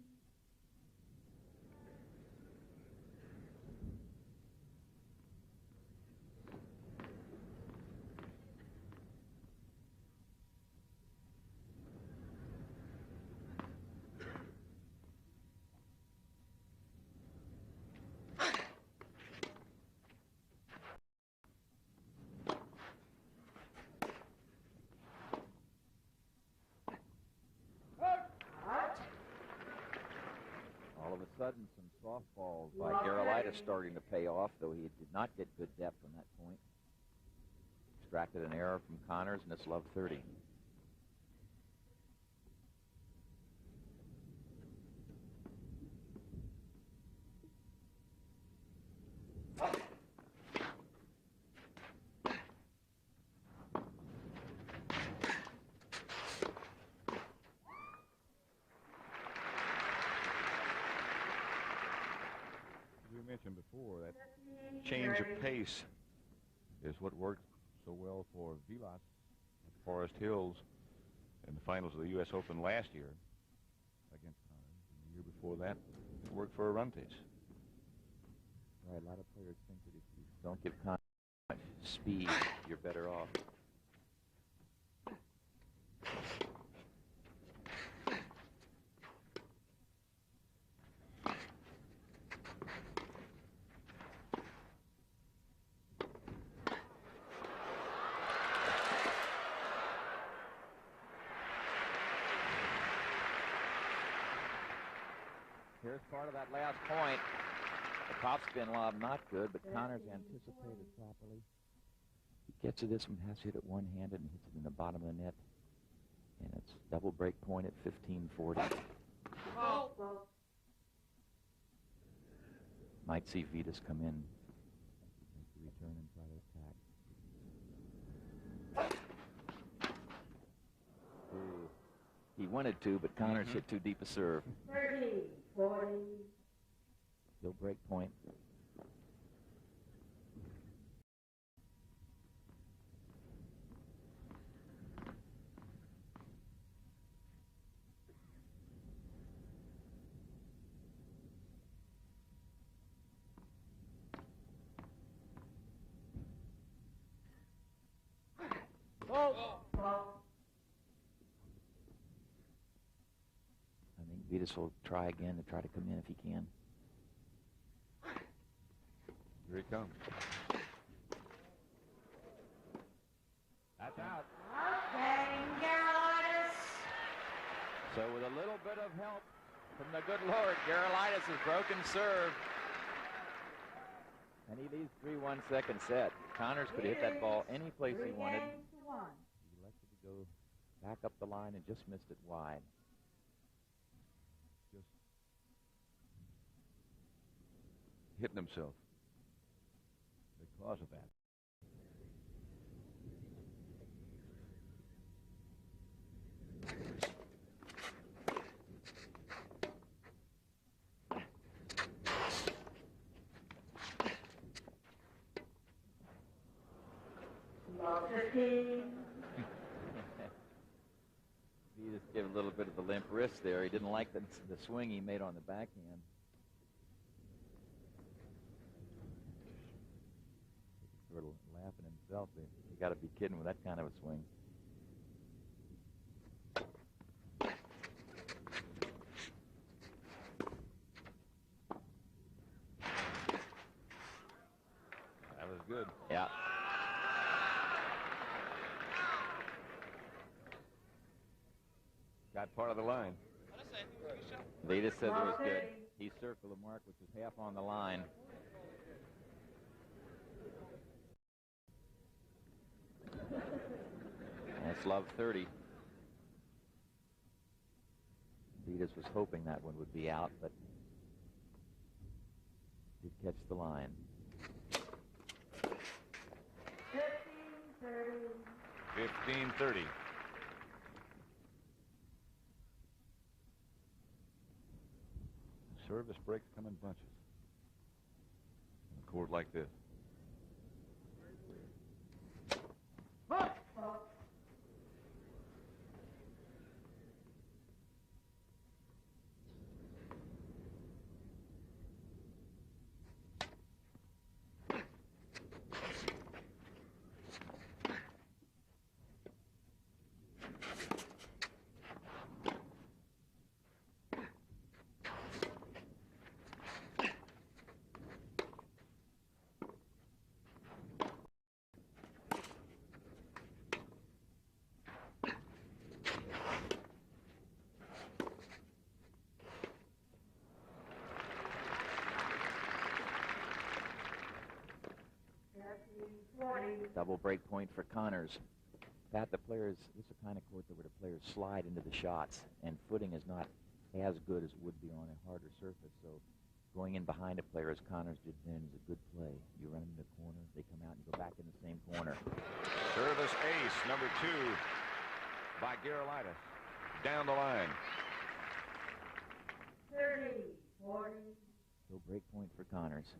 All of a sudden, some softballs by Gerulaitis starting to pay off, though he did not get good depth on that point. Extracted an error from Connors, and it's love 30. Mentioned before, that change of pace is what worked so well for Vilas at Forest Hills in the finals of the U.S. Open last year against Connors. And the year before that, it worked for Arantes. Right, a lot of players think that if you don't give Connors much speed, you're better off. Here's part of that last point. The topspin lob not good, but Connors anticipated properly. He gets to this one, has to hit it one-handed and hits it in the bottom of the net. And it's double break point at 1540. Might see Vitas come in, make the return and try to attack. Ooh. He wanted to, but Connors hit too deep a serve. 30, 40. Still break point. I think Vitas will try again to try to come in if he can. Here he comes. That's out. Game, Gerulaitis. So with a little bit of help from the good Lord, Gerulaitis has broken serve. And he leads 3-1 second set. Connors could hit that ball any place he wanted. He elected to go back up the line and just missed it wide. Just hitting himself because of that. He just gave a little bit of the limp wrist there. He didn't like the swing he made on the backhand. Sort of laughing himself. You got to be kidding with that kind of a swing. That was good. Yeah. Got part of the line. Vitas said it was good. He circled the mark, which was half on the line. That's love 30. Vitas was hoping that one would be out, but did catch the line. 15-30. Service breaks come in bunches. In a court like this. Double break point for Connors. Pat, the players, this is the kind of court where the players slide into the shots, and footing is not as good as it would be on a harder surface. So going in behind a player, as Connors did then, is a good play. You run into the corner, they come out and go back in the same corner. Service ace, number 2 by Gerulaitis. Down the line. 30, 40. So break point for Connors.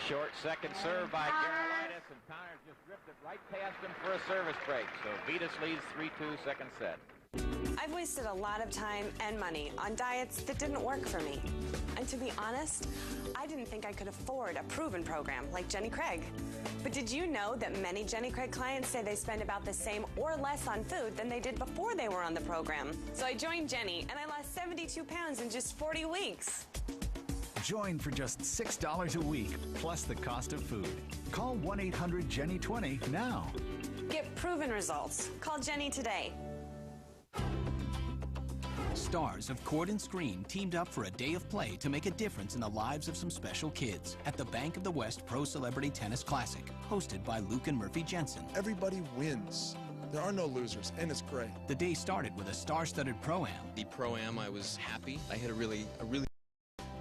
Short second serve by Gerulaitis, and Connors just ripped it right past him for a service break. So Vitas leads 3-2 second set. I've wasted a lot of time and money on diets that didn't work for me. And to be honest, I didn't think I could afford a proven program like Jenny Craig. But did you know that many Jenny Craig clients say they spend about the same or less on food than they did before they were on the program? So I joined Jenny, and I lost 72 pounds in just 40 weeks. Join for just $6 a week, plus the cost of food. Call 1-800-JENNY20 now. Get proven results. Call Jenny today. Stars of Court and Screen teamed up for a day of play to make a difference in the lives of some special kids at the Bank of the West Pro Celebrity Tennis Classic, hosted by Luke and Murphy Jensen. Everybody wins. There are no losers, and it's great. The day started with a star-studded Pro-Am. The Pro-Am, I was happy. I hit a really...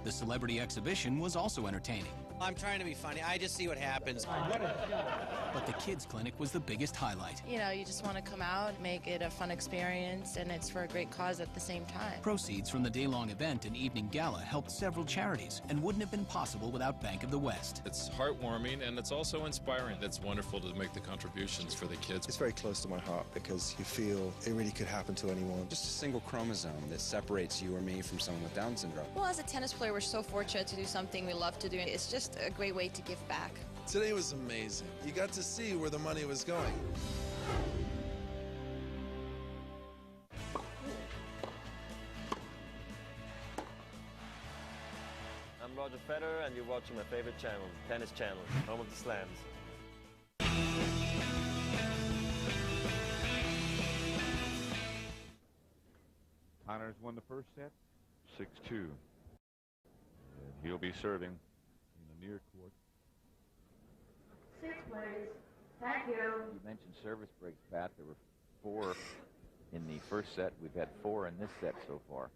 The celebrity exhibition was also entertaining. I'm trying to be funny. I just see what happens. But the kids' clinic was the biggest highlight. You know, you just want to come out, make it a fun experience, and it's for a great cause at the same time. Proceeds from the day-long event and evening gala helped several charities and wouldn't have been possible without Bank of the West. It's heartwarming and it's also inspiring. It's wonderful to make the contributions for the kids. It's very close to my heart because you feel it really could happen to anyone. Just a single chromosome that separates you or me from someone with Down syndrome. Well, as a tennis player, we're so fortunate to do something we love to do. It's just a great way to give back. Today was amazing. You got to see where the money was going. I'm Roger Federer, and you're watching my favorite channel, Tennis Channel, home of the slams. Connors won the first set, 6-2. And he'll be serving in the near court. 6, please. Thank you. You mentioned service breaks, Pat. There were 4 in the first set. We've had 4 in this set so far.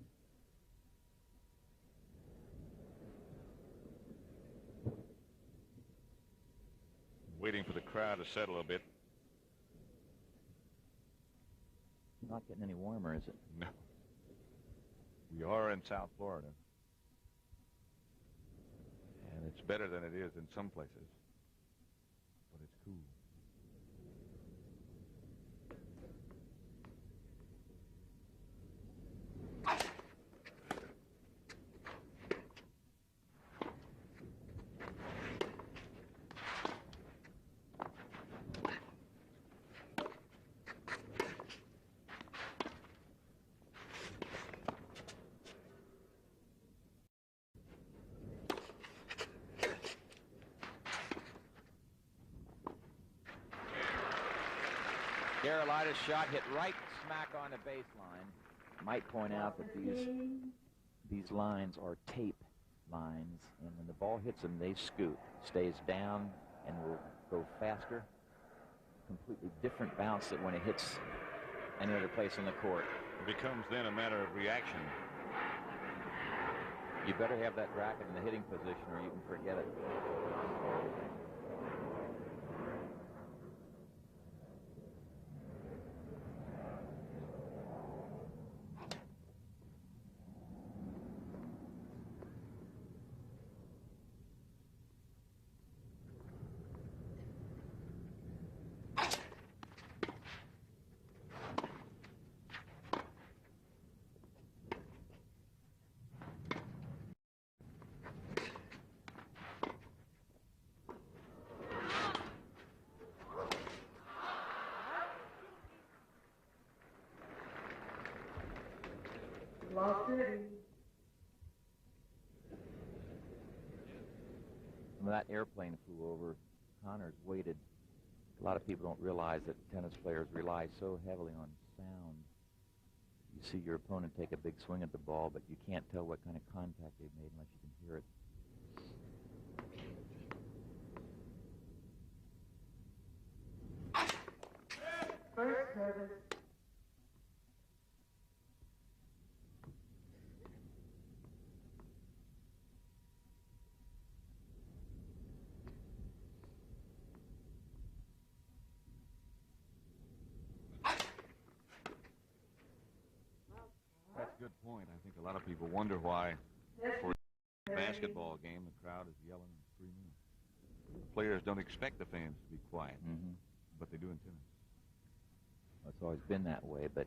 Waiting for the crowd to settle a bit. Not getting any warmer, is it? No. We are in South Florida. And it's better than it is in some places. But it's cool. Gerulaitis shot hit right smack on the baseline. Might point out that these lines are tape lines, and when the ball hits them, they scoot. Stays down and will go faster. Completely different bounce than when it hits any other place on the court. It becomes then a matter of reaction. You better have that racket in the hitting position or you can forget it. When that airplane flew over, Connors waited. A lot of people don't realize that tennis players rely so heavily on sound. You see your opponent take a big swing at the ball, but you can't tell what kind of contact they've made unless you can hear it. First service. That's a good point. I think a lot of people wonder why, for a basketball game, the crowd is yelling and screaming. Players don't expect the fans to be quiet, but they do in tennis. It's always been that way, but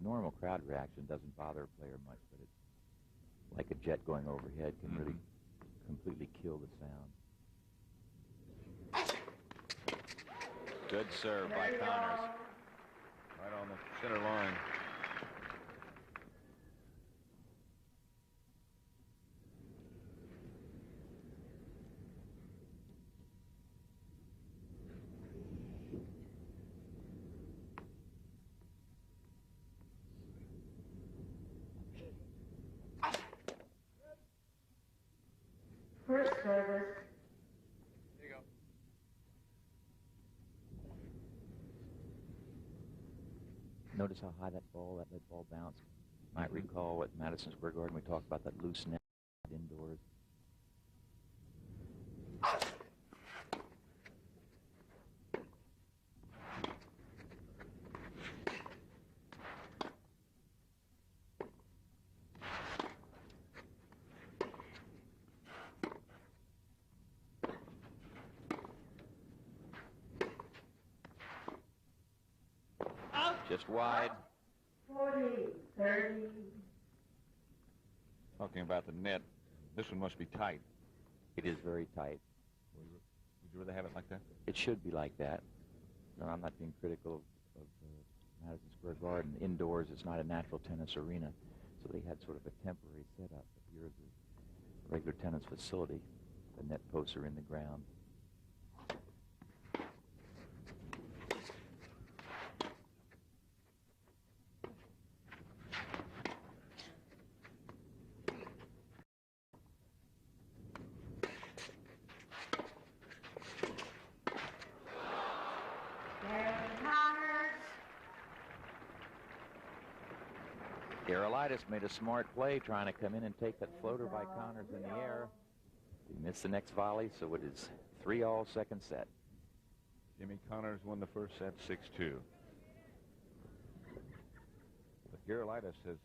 normal crowd reaction doesn't bother a player much, but it's like a jet going overhead can really completely kill the sound. Good serve by Connors. Right on the center line. First service. There you go. Notice how high that ball bounced. Might recall at Madison Square Garden we talked about that loose net indoors. Just wide. 40, 30. Talking about the net, this one must be tight. It is very tight. Would you rather have it like that? It should be like that. No, I'm not being critical of Madison Square Garden. Indoors, it's not a natural tennis arena, so they had sort of a temporary setup. But here is a regular tennis facility. The net posts are in the ground. Gerulaitis made a smart play trying to come in and take that floater by Connors in the air. He missed the next volley, so it is 3-all second set. Jimmy Connors won the first set 6-2. But Gerulaitis has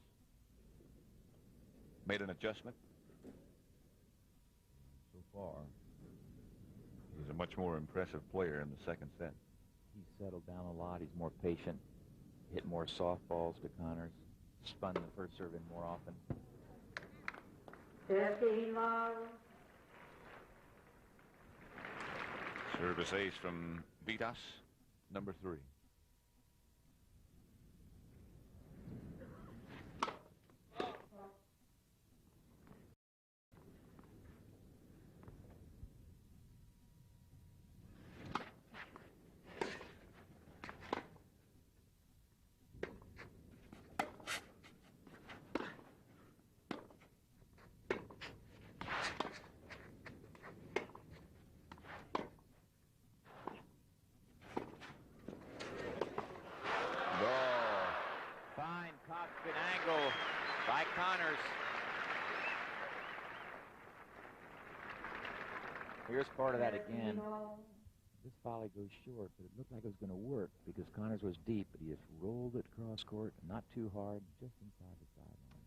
made an adjustment. So far, he's a much more impressive player in the second set. He's settled down a lot. He's more patient, hit more softballs to Connors. Spun the first serve in more often. 15 love. Service ace from Vitas, number 3. Angle by Connors. Here's part of that again. This volley goes short, but it looked like it was going to work because Connors was deep, but he just rolled it cross court, not too hard, just inside the sideline.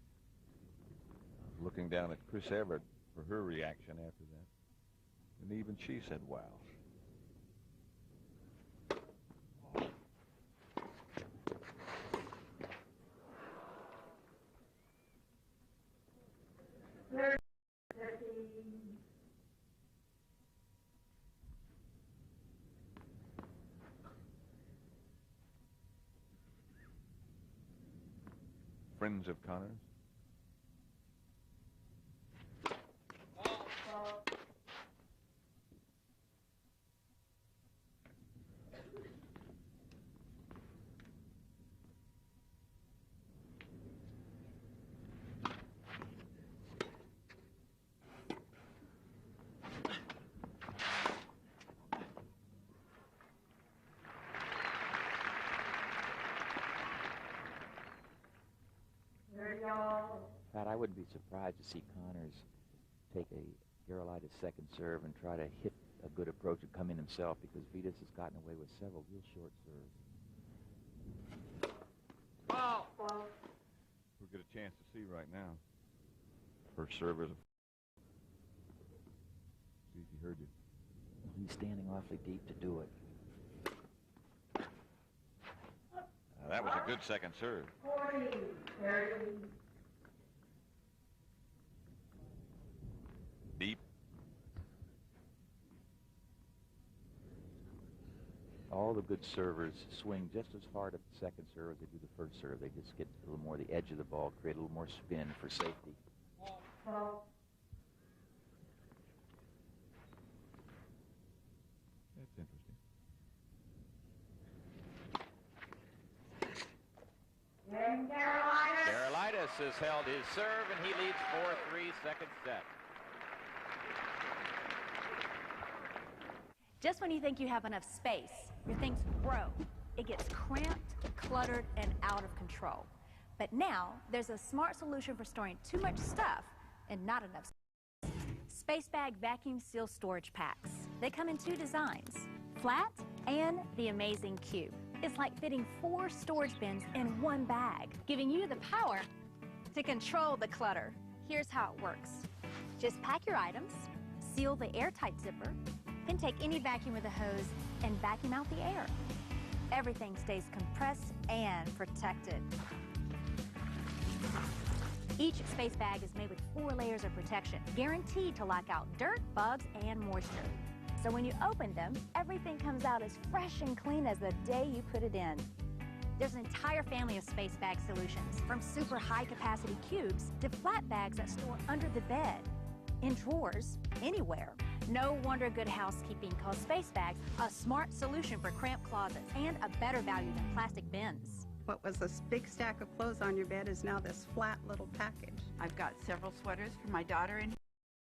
Looking down at Chris Everett for her reaction after that, and even she said, wow. Friends of Connors. Pat, I wouldn't be surprised to see Connors take a Gerulaitis second serve and try to hit a good approach and come in himself, because Vitas has gotten away with several real short serves. We'll get a chance to see right now. First serve is see if he heard you. He's standing awfully deep to do it. That was a good second serve. 40, 30. Deep. All the good servers swing just as hard at the second serve as they do the first serve. They just get a little more the edge of the ball, create a little more spin for safety. That's interesting. Gerulaitis has held his serve, and he leads 4-3 second set. Just when you think you have enough space, your things grow. It gets cramped, cluttered, and out of control. But now, there's a smart solution for storing too much stuff and not enough space. Space Bag Vacuum Seal Storage Packs. They come in 2 designs, flat and the amazing cube. It's like fitting 4 storage bins in 1 bag, giving you the power to control the clutter. Here's how it works. Just pack your items, seal the airtight zipper, then take any vacuum with a hose and vacuum out the air. Everything stays compressed and protected. Each space bag is made with 4 layers of protection, guaranteed to lock out dirt, bugs, and moisture. So when you open them, everything comes out as fresh and clean as the day you put it in. There's an entire family of space bag solutions, from super high-capacity cubes to flat bags that store under the bed, in drawers, anywhere. No wonder Good Housekeeping calls space bags a smart solution for cramped closets and a better value than plastic bins. What was this big stack of clothes on your bed is now this flat little package. I've got several sweaters for my daughter in here.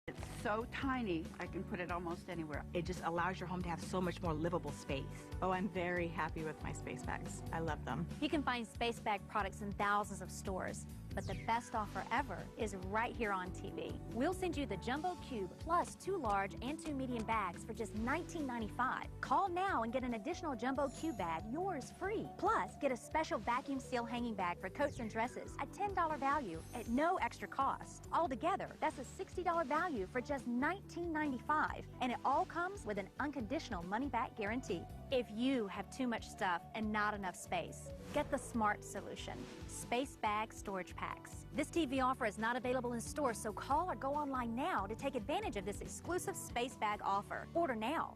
It's so tiny, I can put it almost anywhere. It just allows your home to have so much more livable space. Oh, I'm very happy with my space bags. I love them. You can find space bag products in thousands of stores, but the best offer ever is right here on TV. We'll send you the Jumbo Cube plus 2 large and 2 medium bags for just $19.95. Call now and get an additional Jumbo Cube bag, yours free. Plus, get a special vacuum seal hanging bag for coats and dresses, a $10 value at no extra cost. Altogether, that's a $60 value for just $19.95, and it all comes with an unconditional money-back guarantee. If you have too much stuff and not enough space, get the smart solution, Space Bag Storage Packs. This TV offer is not available in stores, so call or go online now to take advantage of this exclusive space bag offer. Order now.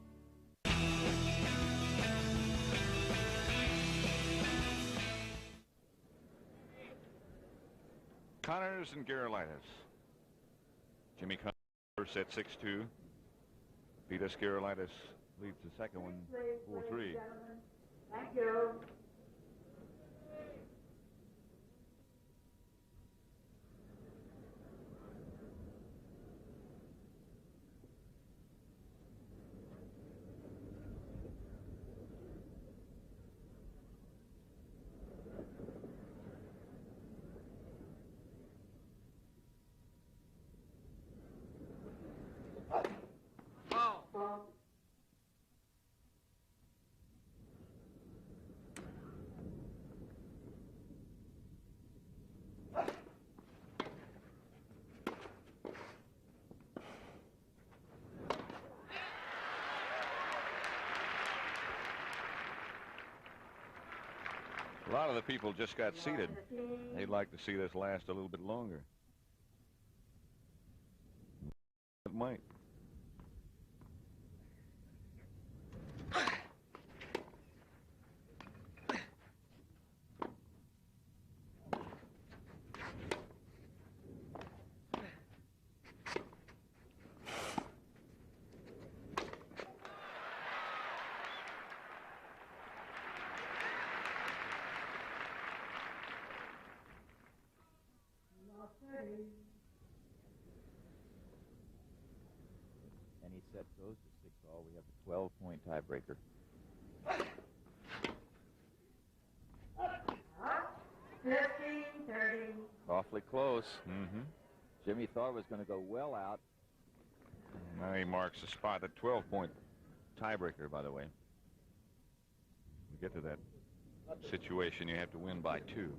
Connors and Gerulaitis. Jimmy Connors first set 6-2. Vitas Gerulaitis leads the second one 4-3. Thank you. A lot of the people just got seated. They'd like to see this last a little bit longer. It might. Any set goes to 6-all. We have a 12-point tiebreaker. 15-30. Awfully close. Jimmy thought it was going to go well out. Now he marks the spot. A 12-point tiebreaker, by the way. To get to that situation, you have to win by 2.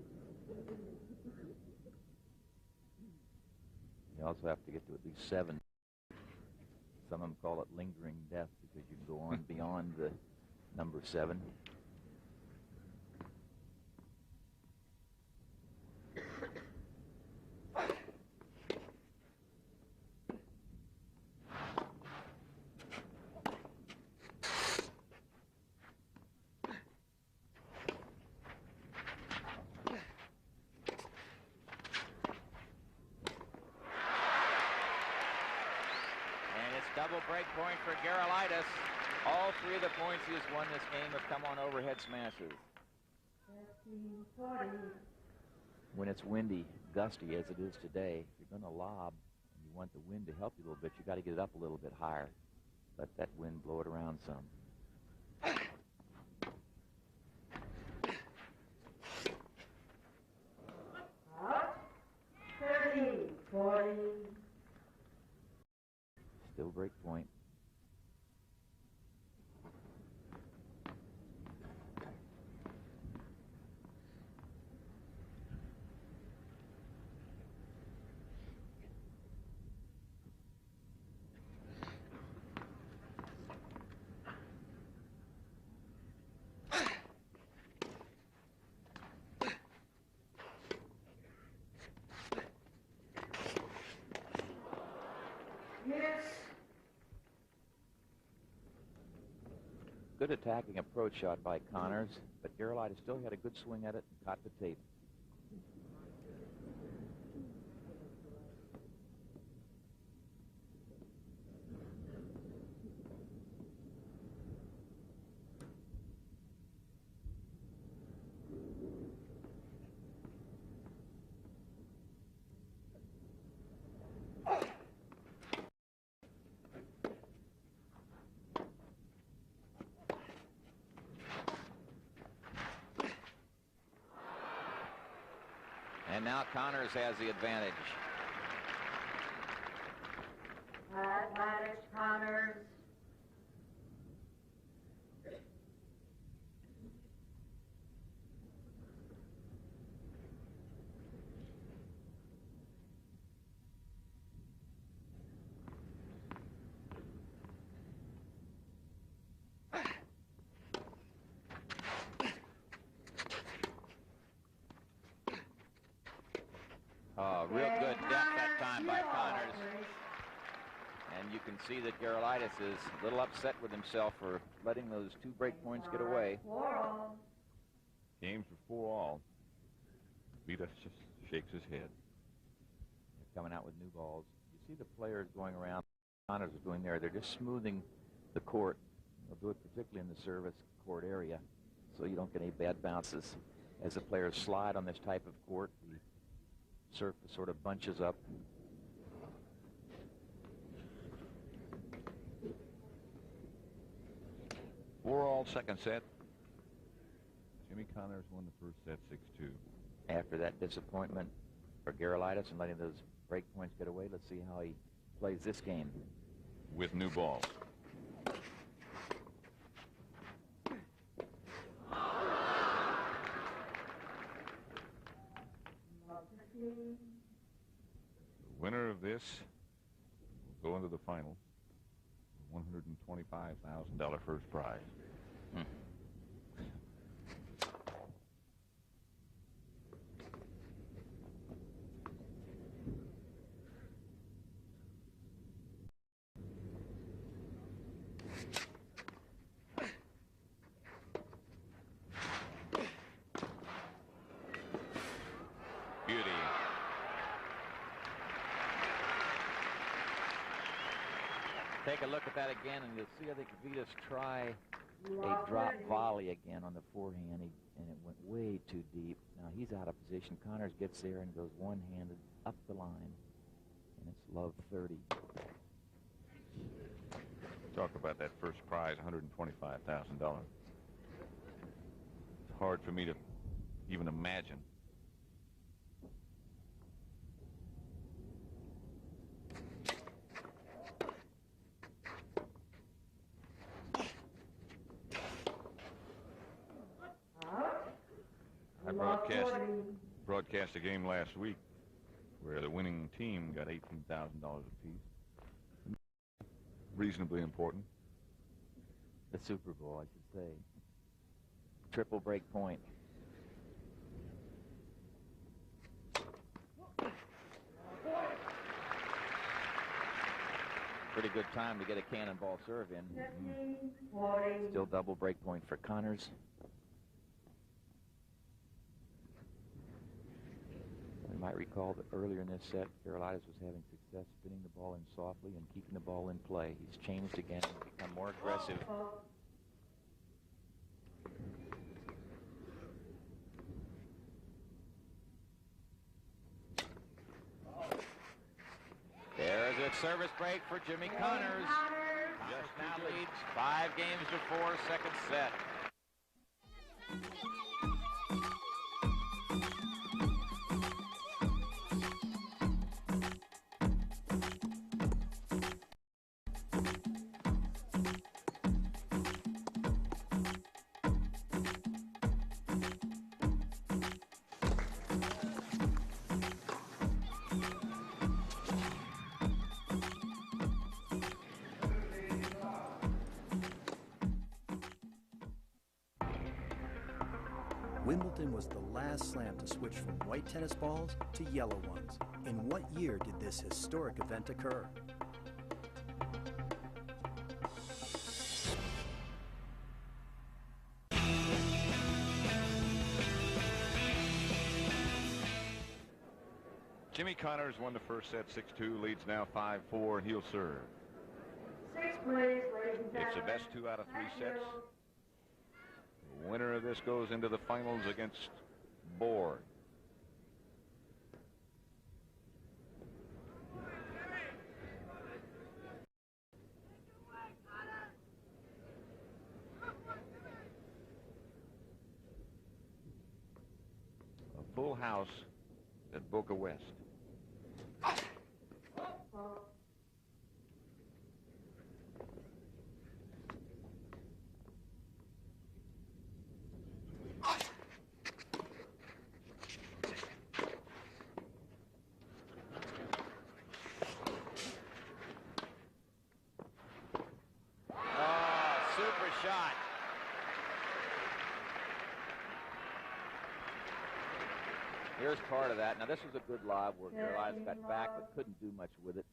You also have to get to at least 7. Some of them call it lingering death because you can go on beyond the number 7. break point for Gerulaitis. All three of the points he has won this game have come on overhead smashes. 15-40. When it's windy, gusty as it is today, if you're going to lob and you want the wind to help you a little bit, you got to get it up a little bit higher. Let that wind blow it around some. Out. 30-40. Still break point. Good attacking approach shot by Connors, but Gerulaitis still had a good swing at it and caught the tape. And now Connors has the advantage. Advantage, Connors. Real good depth that time by Connors. And you can see that Gerulaitis is a little upset with himself for letting those two break points get away. Game for 4-all. Vitas just shakes his head. They're coming out with new balls. You see the players going around. Connors is doing there. They're just smoothing the court. They'll do it particularly in the service court area, so you don't get any bad bounces. As the players slide on this type of court, the surface sort of bunches up. Four-all second set. Jimmy Connors won the first set 6-2. After that disappointment for Gerulaitis and letting those break points get away, let's see how he plays this game. With new balls. The winner of this will go into the final. $125,000 first prize. Beauty. Take a look at that again, and you'll see, I think, Vitas try a drop volley again on the forehand, and it went way too deep. Now he's out of position. Connors gets there and goes one-handed up the line, and it's love 30. Talk about that first prize, $125,000. It's hard for me to even imagine. I broadcast a game last week where the winning team got $18,000 apiece. Reasonably important. The Super Bowl, I should say. Triple break point. Pretty good time to get a cannonball serve in. Still double break point for Connors. You might recall that earlier in this set, Gerulaitis was having success spinning the ball in softly and keeping the ball in play. He's changed again and become more aggressive. There's a service break for Jimmy Connors. Just now leads 5 games to 4, second set. Wimbledon was the last slam to switch from white tennis balls to yellow ones. In what year did this historic event occur? Jimmy Connors won the first set 6-2, leads now 5-4, and he'll serve. 6, please, ladies and gentlemen. It's the best 2 out of 3 sets. The winner of this goes into the finals against Borg. A full house at Boca West. Shot. Here's part of that. Now, this was a good lob where Gerulaitis got back but couldn't do much with it.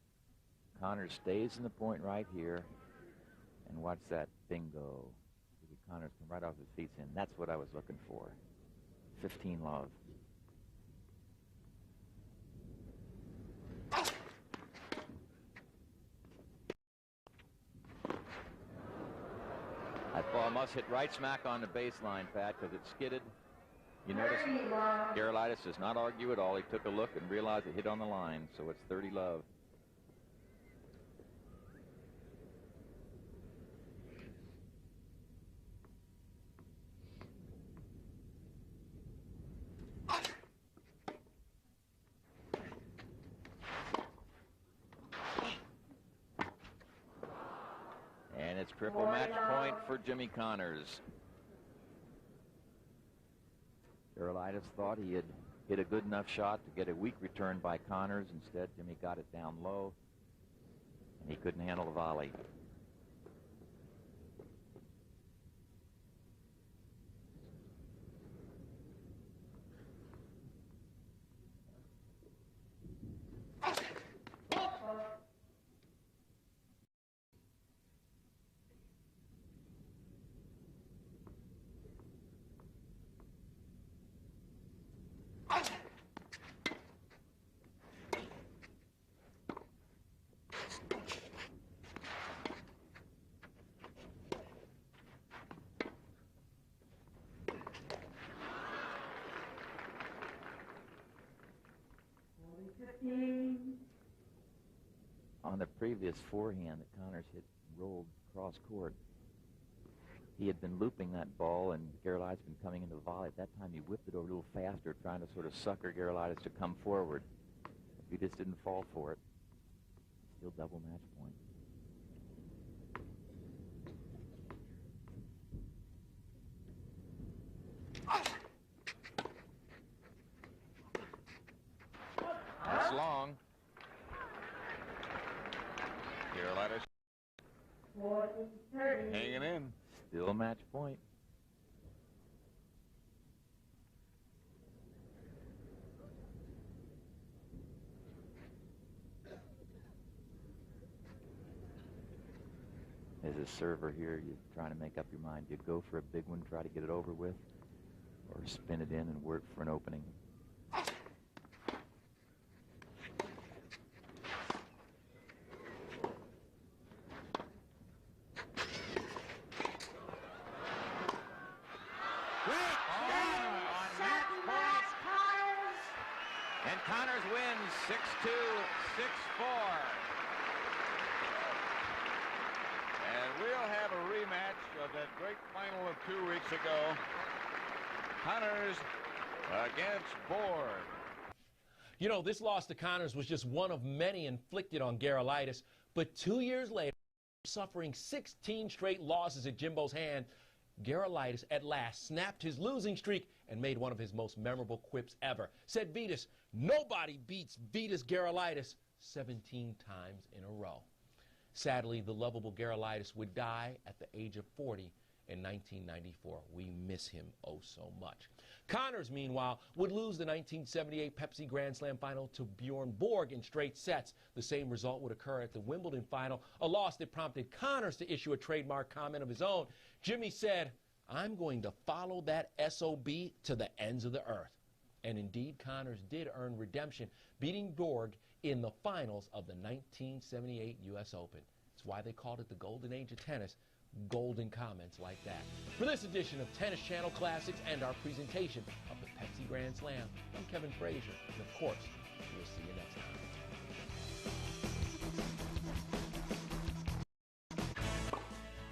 Connors stays in the point right here. And watch that bingo. Connors come right off his feet in. That's what I was looking for. 15 love. That ball must hit right smack on the baseline, Pat, because it skidded. You notice Gerulaitis does not argue at all. He took a look and realized it hit on the line, so it's 30 love. And it's triple match point for Jimmy Connors. Gerulaitis thought he had hit a good enough shot to get a weak return by Connors. Instead, Jimmy got it down low, and he couldn't handle the volley. On the previous forehand that Connors hit rolled cross court, he had been looping that ball, and Gerulaitis been coming into the volley. At that time, he whipped it over a little faster, trying to sort of sucker Gerulaitis to come forward. He just didn't fall for it. Still double match point. That's long. Gerulaitis hanging in. Still match point. As a server here, you're trying to make up your mind. Do you go for a big one, try to get it over with, or spin it in and work for an opening? And Connors wins 6-2, 6-4. And we'll have a rematch of that great final of 2 weeks ago. Connors against Borg. You know, this loss to Connors was just one of many inflicted on Gerulaitis, but 2 years later, suffering 16 straight losses at Jimbo's hand, Gerulaitis at last snapped his losing streak and made one of his most memorable quips ever. Said Vitas, "Nobody beats Vitas Gerulaitis 17 times in a row." Sadly, the lovable Gerulaitis would die at the age of 40 in 1994. We miss him oh so much. Connors, meanwhile, would lose the 1978 Pepsi Grand Slam final to Bjorn Borg in straight sets. The same result would occur at the Wimbledon final, a loss that prompted Connors to issue a trademark comment of his own. Jimmy said, "I'm going to follow that SOB to the ends of the earth." And indeed, Connors did earn redemption, beating Borg in the finals of the 1978 U.S. Open. That's why they called it the golden age of tennis. Golden comments like that. For this edition of Tennis Channel Classics and our presentation of the Pepsi Grand Slam, I'm Kevin Frazier, and of course,